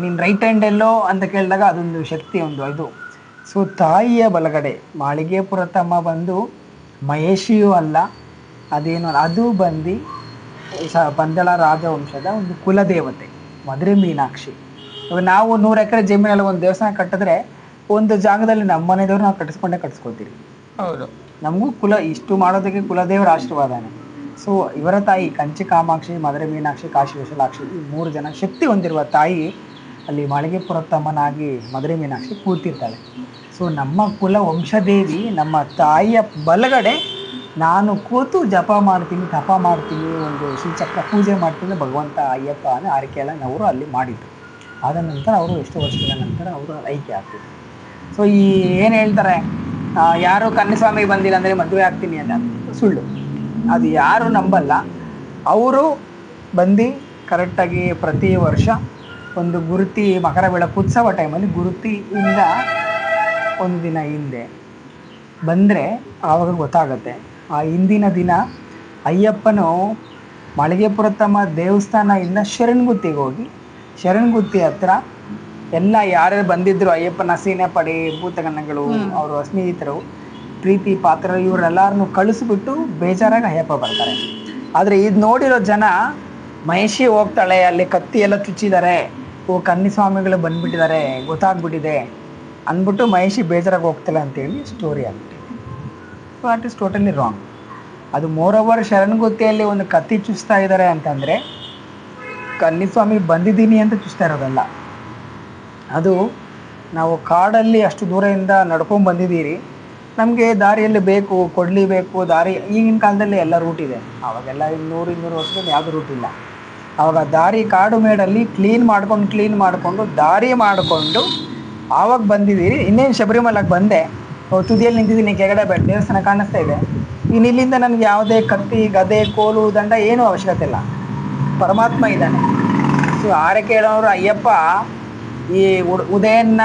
ನೀನು ರೈಟ್ ಹ್ಯಾಂಡ್ ಎಲ್ಲೋ ಅಂತ ಕೇಳಿದಾಗ ಅದೊಂದು ಶಕ್ತಿ, ಒಂದು ಇದು. ಸೊ ತಾಯಿಯ ಬಲಗಡೆ ಮಾಳಿಗೆಪುರತಮ್ಮ ಬಂದು ಮಹೇಶಿಯೂ ಅಲ್ಲ, ಅದೇನು ಅದು ಬಂದು ಪಂದಳ ರಾಜವಂಶದ ಒಂದು ಕುಲದೇವತೆ ಮಧುರೆ ಮೀನಾಕ್ಷಿ. ಇವಾಗ ನಾವು 100 ಎಕರೆ ಜಮೀನಲ್ಲಿ ಒಂದು ದೇವಸ್ಥಾನ ಕಟ್ಟಿದ್ರೆ ಒಂದು ಜಾಗದಲ್ಲಿ ನಮ್ಮ ಮನೆದವ್ರು ನಾವು ಕಟ್ಟಿಸ್ಕೊಳ್ತೀವಿ. ಹೌದು, ನಮಗೂ ಇಷ್ಟು ಮಾಡೋದಕ್ಕೆ ಕುಲದೇವರ ಆಶೀರ್ವಾದನೇ. ಸೊ ಇವರ ತಾಯಿ ಕಂಚಿ ಕಾಮಾಕ್ಷಿ, ಮಧುರೆ ಮೀನಾಕ್ಷಿ, ಕಾಶಿ ವಿಶಾಲಾಕ್ಷಿ, ಈ 3 ಜನ ಶಕ್ತಿ ಹೊಂದಿರುವ ತಾಯಿ ಅಲ್ಲಿ ಮಾಳಿಗೆಪುರತಮ್ಮನಾಗಿ ಮಧುರೆ ಮೀನಾಕ್ಷಿ ಕೂತಿರ್ತಾಳೆ. ಸೊ ನಮ್ಮ ಕುಲ ವಂಶದೇವಿ ನಮ್ಮ ತಾಯಿಯ ಬಲಗಡೆ ನಾನು ಕೂತು ಜಪ ಮಾಡ್ತೀನಿ, ತಪ ಮಾಡ್ತೀನಿ, ಒಂದು ಶ್ರೀಚಕ್ರ ಪೂಜೆ ಮಾಡ್ತೀನಿ ಭಗವಂತ ಅಯ್ಯಪ್ಪ ಅಂದರೆ ಆರ್ಯ ಕೇರಳನ್ ಅವರು ಅಲ್ಲಿ ಮಾಡಿದ್ದು. ಆದ ನಂತರ ಅವರು ಎಷ್ಟೋ ವರ್ಷಗಳ ನಂತರ ಅವರು ಐಕ್ಯ ಆಗ್ತಿದ್ರು. ಸೊ ಈ ಏನು ಹೇಳ್ತಾರೆ, ಯಾರು ಕನ್ಯಸ್ವಾಮಿ ಬಂದಿಲ್ಲ ಅಂದರೆ ಮದುವೆ ಆಗ್ತೀನಿ ಅಂತ, ಸುಳ್ಳು. ಅದು ಯಾರು ನಂಬಲ್ಲ. ಅವರು ಬಂದು ಕರೆಕ್ಟಾಗಿ ಪ್ರತಿ ವರ್ಷ ಒಂದು ಗುರುತಿ ಮಕರ ಬೆಳಕು ಉತ್ಸವ ಟೈಮಲ್ಲಿ ಗುರುತಿಯಿಂದ ಒಂದು ದಿನ ಹಿಂದೆ ಬಂದರೆ ಆವಾಗ ಗೊತ್ತಾಗುತ್ತೆ. ಆ ಹಿಂದಿನ ದಿನ ಅಯ್ಯಪ್ಪನು ಮಾಳಿಗೆಪುರತಮ್ಮ ದೇವಸ್ಥಾನದಿಂದ ಶರಣಗುತ್ತಿಗೆ ಹೋಗಿ ಶರಣಗುತ್ತಿ ಹತ್ರ ಎಲ್ಲ ಯಾರ್ಯಾರು ಬಂದಿದ್ರು ಅಯ್ಯಪ್ಪನ ಸೀನೆ ಪಡೆ ಭೂತಗಣ್ಣಗಳು ಅವರ ಸ್ನೇಹಿತರು ಪ್ರೀತಿ ಪಾತ್ರ ಇವರೆಲ್ಲರನ್ನು ಕಳಿಸ್ಬಿಟ್ಟು ಬೇಜಾರಾಗಿ ಅಯ್ಯಪ್ಪ ಬರ್ತಾರೆ. ಆದರೆ ಇದು ನೋಡಿರೋ ಜನ ಮಹೇಶಿ ಹೋಗ್ತಾಳೆ, ಅಲ್ಲಿ ಕತ್ತಿ ಎಲ್ಲ ಚುಚ್ಚಿದ್ದಾರೆ, ಕನ್ನಿಸ್ವಾಮಿಗಳು ಬಂದ್ಬಿಟ್ಟಿದ್ದಾರೆ, ಗೊತ್ತಾಗ್ಬಿಟ್ಟಿದೆ ಅಂದ್ಬಿಟ್ಟು ಮಹೇಶಿ ಬೇಜಾರಾಗಿ ಹೋಗ್ತಾಳೆ ಅಂತೇಳಿ ಸ್ಟೋರಿ ಆಗ್ಬಿಟ್ಟಿದೆ. So that is totally wrong. ಅದು ಮೋರೋವರ್ ಶರಣಗುತ್ತಿಯಲ್ಲಿ ಒಂದು ಕತ್ತಿ ಚುಚ್ತಾ ಇದ್ದಾರೆ ಅಂತಂದರೆ ಕನ್ನಿಸ್ವಾಮಿ ಬಂದಿದ್ದೀನಿ ಅಂತ ಚುಚ್ತಾ ಇರೋದಲ್ಲ. ಅದು ನಾವು ಕಾಡಲ್ಲಿ ಅಷ್ಟು ದೂರದಿಂದ ನಡ್ಕೊಂಡು ಬಂದಿದ್ದೀರಿ, ನಮಗೆ ದಾರಿಯಲ್ಲಿ ಬೇಕು ಕೊಡಲಿಬೇಕು ದಾರಿ. ಈಗಿನ ಕಾಲದಲ್ಲಿ ಎಲ್ಲ ರೂಟ್ ಇದೆ, ಆವಾಗೆಲ್ಲ 100-200 ವರ್ಷದಲ್ಲಿ ಯಾವುದೂ ರೂಟ್ ಇಲ್ಲ. ಆವಾಗ ದಾರಿ ಕಾಡು ಮೇಡಲ್ಲಿ ಕ್ಲೀನ್ ಮಾಡಿಕೊಂಡು ದಾರಿ ಮಾಡಿಕೊಂಡು ಆವಾಗ ಬಂದಿದ್ದೀರಿ. ಇನ್ನೇನು ಶಬರಿಮಲೆಗೆ ಬಂದೆ, ತುದಿಯಲ್ಲಿ ನಿಂತಿದ್ದೀನಿ, ಕೆಳಗಡೆ ದೇವಸ್ಥಾನ ಕಾಣಿಸ್ತಾ ಇದೆ. ಇನ್ನು ಇಲ್ಲಿಂದ ನನಗೆ ಯಾವುದೇ ಕತ್ತಿ ಗದೆ ಕೋಲು ದಂಡ ಏನೂ ಅವಶ್ಯಕತೆ ಇಲ್ಲ, ಪರಮಾತ್ಮ ಇದ್ದಾನೆ. ಸೊ ಆರ್ಯ ಕೇರಳನವರು ಅಯ್ಯಪ್ಪ ಈ ಉದಯನ್ನ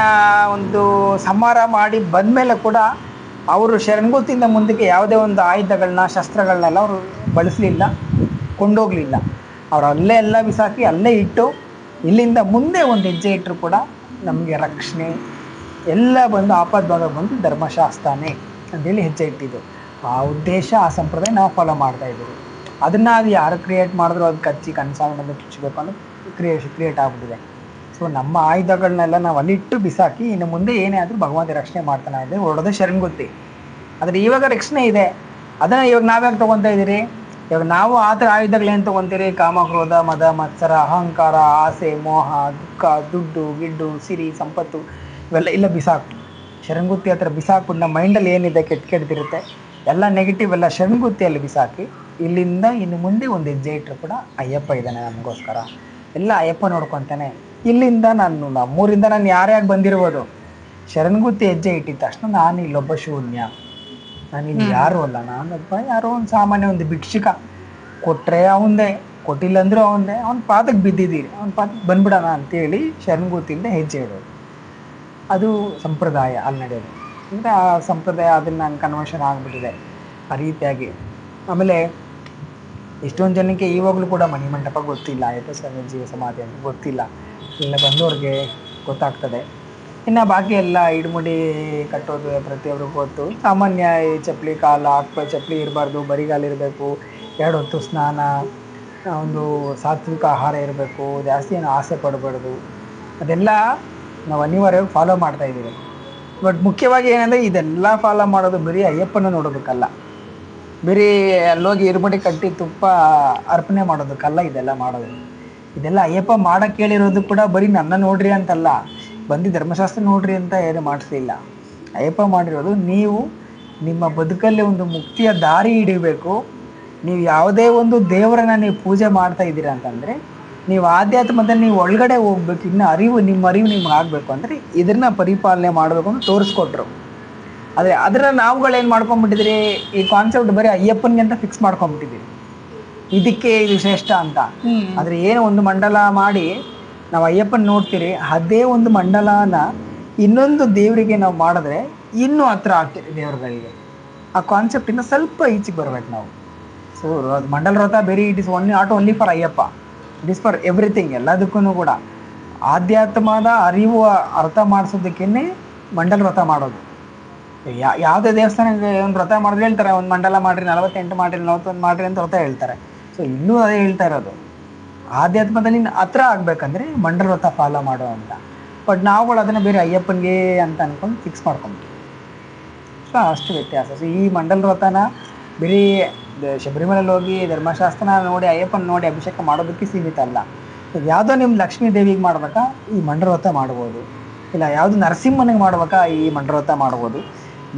ಒಂದು ಸಂಹಾರ ಮಾಡಿ ಬಂದಮೇಲೆ ಕೂಡ ಅವರು ಶರಣಗುತ್ತಿಯಿಂದ ಮುಂದಕ್ಕೆ ಯಾವುದೇ ಒಂದು ಆಯುಧಗಳನ್ನ ಶಸ್ತ್ರಗಳನ್ನೆಲ್ಲ ಅವರು ಬಳಸಲಿಲ್ಲ, ಕೊಂಡೋಗಲಿಲ್ಲ. ಅವರು ಅಲ್ಲೇ ಎಲ್ಲ ಬಿಸಾಕಿ ಅಲ್ಲೇ ಇಟ್ಟು ಇಲ್ಲಿಂದ ಮುಂದೆ ಒಂದು ಹೆಜ್ಜೆ ಇಟ್ಟರು ಕೂಡ ನಮಗೆ ರಕ್ಷಣೆ ಎಲ್ಲ ಬಂದು ಆಪದ್ಭಾಗ ಬಂದು ಧರ್ಮಶಾಸ್ತ್ರನೇ ಅಂತೇಳಿ ಹೆಜ್ಜೆ ಇಟ್ಟಿದ್ದು. ಆ ಉದ್ದೇಶ ಆ ಸಂಪ್ರದಾಯ ನಾವು ಫಾಲೋ ಮಾಡ್ತಾಯಿದ್ದೀವಿ. ಅದನ್ನು ಅದು ಯಾರು ಕ್ರಿಯೇಟ್ ಮಾಡಿದ್ರು ಅದು ಕಚ್ಚಿ ಕನ್ಸಾಗಿ ಬಂದು ಚುಚ್ಚಬೇಕು ಅನ್ನೋ ಕ್ರಿಯೇಟ್ ಆಗ್ಬಿಟ್ಟಿದೆ. ಸೊ ನಮ್ಮ ಆಯುಧಗಳನ್ನೆಲ್ಲ ನಾವು ಅಲ್ಲಿಟ್ಟು ಬಿಸಾಕಿ ಇನ್ನು ಮುಂದೆ ಏನೇ ಆದರೂ ಭಗವಂತ ರಕ್ಷಣೆ ಮಾಡ್ತಾನೆ ಇದೆ ಹೊರಡೋದೇ ಶರಣಗುತ್ತಿ. ಆದರೆ ಇವಾಗ ರಕ್ಷಣೆ ಇದೆ, ಅದನ್ನು ಇವಾಗ ನಾವ್ಯಾಕೆ ತೊಗೊತಾ ಇದ್ದೀರಿ? ಇವಾಗ ನಾವು ಆ ಥರ ಆಯುಧಗಳೇನು ತೊಗೊತೀರಿ? ಕಾಮ ಕ್ರೋಧ ಮದ ಮತ್ಸರ ಅಹಂಕಾರ ಆಸೆ ಮೋಹ ದುಃಖ ದುಡ್ಡು ಗಿಡ್ಡು ಸಿರಿ ಸಂಪತ್ತು ಇವೆಲ್ಲ ಇಲ್ಲ ಬಿಸಾಕು. ಶರಣಗುತ್ತಿ ಹತ್ರ ಬಿಸಾಕ್ಬಿಟ್ಟು ನಮ್ಮ ಮೈಂಡಲ್ಲಿ ಏನಿದೆ ಕೆಟ್ಟಿರುತ್ತೆ ಎಲ್ಲ ನೆಗೆಟಿವ್ ಎಲ್ಲ ಶರಣಗುತ್ತಿಯಲ್ಲಿ ಬಿಸಾಕಿ ಇಲ್ಲಿಂದ ಇನ್ನು ಮುಂದೆ ಒಂದು ಹೆಜ್ಜೆ ಇಟ್ಟರು ಕೂಡ ಅಯ್ಯಪ್ಪ ಇದ್ದಾನೆ ನಮಗೋಸ್ಕರ, ಎಲ್ಲ ಅಯ್ಯಪ್ಪ ನೋಡ್ಕೊತಾನೆ. ಇಲ್ಲಿಂದ ನಮ್ಮೂರಿಂದ ನಾನು ಯಾರ್ಯಾಕೆ ಬಂದಿರ್ಬೋದು, ಶರಣಗುತ್ತಿ ಹೆಜ್ಜೆ ಇಟ್ಟಿದ ತಕ್ಷಣ ನಾನು ಇಲ್ಲೊಬ್ಬ ಶೂನ್ಯ, ನಾನು ಇಲ್ಲಿ ಯಾರು ಅಲ್ಲ, ನಾನೊಬ್ಬ ಯಾರೋ ಒಂದು ಸಾಮಾನ್ಯ ಒಂದು ಭಿಕ್ಷುಕ. ಕೊಟ್ಟರೆ ಅವಂದೇ, ಕೊಟ್ಟಿಲ್ಲ ಅಂದರೂ ಅವಂದೇ. ಅವ್ನ ಪಾದಕ್ಕೆ ಬಿದ್ದಿದ್ದೀರಿ, ಅವ್ನ ಪಾದಕ್ಕೆ ಬಂದ್ಬಿಡೋಣ ಅಂತೇಳಿ ಶರಣಗುತ್ತಿಂದ ಹೆಜ್ಜೆ ಇಡೋದು. ಅದು ಸಂಪ್ರದಾಯ ಅಲ್ಲಿ ನಡೆಯೋದು. ಅಂದರೆ ಆ ಸಂಪ್ರದಾಯ ಅದನ್ನು ನಂಗೆ ಕನ್ವರ್ಷನ್ ಆಗಿಬಿಟ್ಟಿದೆ ಆ ರೀತಿಯಾಗಿ. ಆಮೇಲೆ ಎಷ್ಟೊಂದು ಜನಕ್ಕೆ ಇವಾಗಲೂ ಕೂಡ ಮಣಿ ಮಂಟಪ ಗೊತ್ತಿಲ್ಲ, ಅಯ್ಯಪ್ಪ ಸ್ವಾಮಿ ಜೀವ ಸಮಾಧಿ ಅಂತ ಗೊತ್ತಿಲ್ಲ. ಇಲ್ಲ ಬಂದವ್ರಿಗೆ ಗೊತ್ತಾಗ್ತದೆ. ಇನ್ನು ಬಾಕಿ ಎಲ್ಲ ಇಡುಮುಡಿ ಕಟ್ಟೋದು ಪ್ರತಿಯೊಬ್ಬರಿಗೂ ಗೊತ್ತು. ಸಾಮಾನ್ಯ ಈ ಚಪ್ಪಲಿ ಕಾಲು ಚಪ್ಪಲಿ ಇರಬಾರ್ದು, ಬರಿಗಾಲ ಇರಬೇಕು, 2 ಹೊತ್ತು ಸ್ನಾನ, ಒಂದು ಸಾತ್ವಿಕ ಆಹಾರ ಇರಬೇಕು, ಜಾಸ್ತಿ ಏನು ಆಸೆ ಪಡಬಾರ್ದು. ಅದೆಲ್ಲ ನಾವು ಅನಿವಾರ್ಯವಾಗಿ ಫಾಲೋ ಮಾಡ್ತಾ ಇದ್ದೀವಿ. ಬಟ್ ಮುಖ್ಯವಾಗಿ ಏನಂದರೆ ಇದೆಲ್ಲ ಫಾಲೋ ಮಾಡೋದು ಬರೀ ಅಯ್ಯಪ್ಪನ ನೋಡೋದಕ್ಕಲ್ಲ, ಬರೀ ಅಲ್ಲೋಗಿ ಇರುಮುಡಿ ಕಟ್ಟಿ ತುಪ್ಪ ಅರ್ಪಣೆ ಮಾಡೋದಕ್ಕಲ್ಲ ಇದೆಲ್ಲ ಮಾಡೋದು. ಇದೆಲ್ಲ ಅಯ್ಯಪ್ಪ ಮಾಡೋಕ್ಕೆ ಹೇಳಿರೋದು ಕೂಡ ಬರೀ ನನ್ನ ನೋಡ್ರಿ ಅಂತಲ್ಲ, ಬಂದು ಧರ್ಮಶಾಸ್ತ್ರ ನೋಡ್ರಿ ಅಂತ ಏನು ಮಾಡಿಸ್ಲಿಲ್ಲ. ಅಯ್ಯಪ್ಪ ಮಾಡಿರೋದು ನೀವು ನಿಮ್ಮ ಬದುಕಲ್ಲಿ ಒಂದು ಮುಕ್ತಿಯ ದಾರಿ ಹಿಡಿಬೇಕು. ನೀವು ಯಾವುದೇ ಒಂದು ದೇವರನ್ನ ನೀವು ಪೂಜೆ ಮಾಡ್ತಾ ಇದ್ದೀರಾ ಅಂತಂದರೆ ನೀವು ಆಧ್ಯಾತ್ಮದಲ್ಲಿ ನೀವು ಒಳಗಡೆ ಹೋಗ್ಬೇಕು. ಇನ್ನು ನಿಮ್ಮ ಅರಿವು ನಿಮ್ಗೆ ಆಗಬೇಕು ಅಂದರೆ ಇದನ್ನು ಪರಿಪಾಲನೆ ಮಾಡಬೇಕು ಅಂತ ತೋರಿಸ್ಕೊಟ್ರು. ಆದರೆ ಅದರ ನಾವುಗಳೇನು ಮಾಡ್ಕೊಂಬಿಟ್ಟಿದ್ರಿ, ಈ ಕಾನ್ಸೆಪ್ಟ್ ಬರೀ ಅಯ್ಯಪ್ಪನಿಗೆ ಅಂತ ಫಿಕ್ಸ್ ಮಾಡ್ಕೊಂಬಿಟ್ಟಿದ್ದೀರಿ, ಇದಕ್ಕೆ ಇದು ಶ್ರೇಷ್ಠ ಅಂತ. ಆದರೆ ಏನು ಒಂದು ಮಂಡಲ ಮಾಡಿ ನಾವು ಅಯ್ಯಪ್ಪನ ನೋಡ್ತೀರಿ, ಅದೇ ಒಂದು ಮಂಡಲನ ಇನ್ನೊಂದು ದೇವರಿಗೆ ನಾವು ಮಾಡಿದ್ರೆ ಇನ್ನೂ ಹತ್ರ ಆಗ್ತೀರಿ ದೇವ್ರುಗಳಿಗೆ. ಆ ಕಾನ್ಸೆಪ್ಟಿಂದ ಸ್ವಲ್ಪ ಈಚೆಗೆ ಬರ್ಬೇಕು ನಾವು. ಸೊ ಮಂಡಲ ವ್ರತ ಬೇರೆ, it is only for Ayyappa, it is for everything. ಎಲ್ಲದಕ್ಕೂ ಕೂಡ ಆಧ್ಯಾತ್ಮದ ಅರಿವು ಅರ್ಥ ಮಾಡಿಸೋದಕ್ಕೇ ಮಂಡಲ ವ್ರತ ಮಾಡೋದು. ಯಾವುದೇ ದೇವಸ್ಥಾನಕ್ಕೆ ಒಂದು ವ್ರತ ಮಾಡಿದ್ರೆ ಹೇಳ್ತಾರೆ, ಒಂದು ಮಂಡಲ ಮಾಡಿರಿ, 48 ಮಾಡಿರಿ, 41 ಮಾಡಿರಿ ಅಂತ ವ್ರತ ಹೇಳ್ತಾರೆ. ಸೊ ಇನ್ನೂ ಅದೇ ಹೇಳ್ತಾ ಇರೋದು, ಆಧ್ಯಾತ್ಮದಲ್ಲಿ ಹತ್ರ ಆಗ್ಬೇಕಂದ್ರೆ ಮಂಡಲ ವ್ರತ ಫಾಲೋ ಮಾಡೋ ಅಂತ. ಬಟ್ ನಾವುಗಳು ಅದನ್ನು ಬೇರೆ ಅಯ್ಯಪ್ಪನಿಗೆ ಅಂತ ಅಂದ್ಕೊಂಡು ಫಿಕ್ಸ್ ಮಾಡ್ಕೊಂಬಿಟ್ಟು, ಸೊ ಅಷ್ಟು ವ್ಯತ್ಯಾಸ. ಸೊ ಈ ಮಂಡಲ ವ್ರತನ ಬರೀ ಶಬರಿಮಲೆಯಲ್ಲಿ ಹೋಗಿ ಧರ್ಮಶಾಸ್ತ್ರನ ನೋಡಿ ಅಯ್ಯಪ್ಪನ ನೋಡಿ ಅಭಿಷೇಕ ಮಾಡೋದಕ್ಕೆ ಸೀಮಿತ ಅಲ್ಲ. ಯಾವುದೋ ನಿಮ್ಮ ಲಕ್ಷ್ಮೀ ದೇವಿಗೆ ಮಾಡ್ಬೇಕಾ ಈ ಮಂಡಲ ವ್ರತ ಮಾಡ್ಬೋದು, ಇಲ್ಲ ಯಾವುದು ನರಸಿಂಹನಿಗೆ ಮಾಡ್ಬೇಕಾ ಈ ಮಂಡಲ ವ್ರತ ಮಾಡ್ಬೋದು.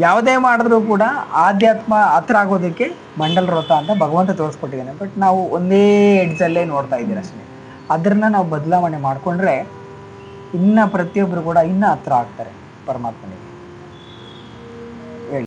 ಯಾವುದೇ ಮಾಡಿದ್ರೂ ಕೂಡ ಆಧ್ಯಾತ್ಮ ಹತ್ರ ಆಗೋದಕ್ಕೆ ಮಂಡಲ ವ್ರತ ಅಂತ ಭಗವಂತ ತೋರಿಸ್ಕೊಟ್ಟಿದ್ದಾನೆ. ಬಟ್ ನಾವು ಒಂದೇ ಎಡ್ಜಲ್ಲೇ ನೋಡ್ತಾ ಇದ್ದೀರಿ ಅಷ್ಟೇ. ಅದನ್ನು ನಾವು ಬದಲಾವಣೆ ಮಾಡಿಕೊಂಡ್ರೆ ಇನ್ನು ಪ್ರತಿಯೊಬ್ಬರು ಕೂಡ ಇನ್ನೂ ಹತ್ರ ಆಗ್ತಾರೆ ಪರಮಾತ್ಮನಿಗೆ.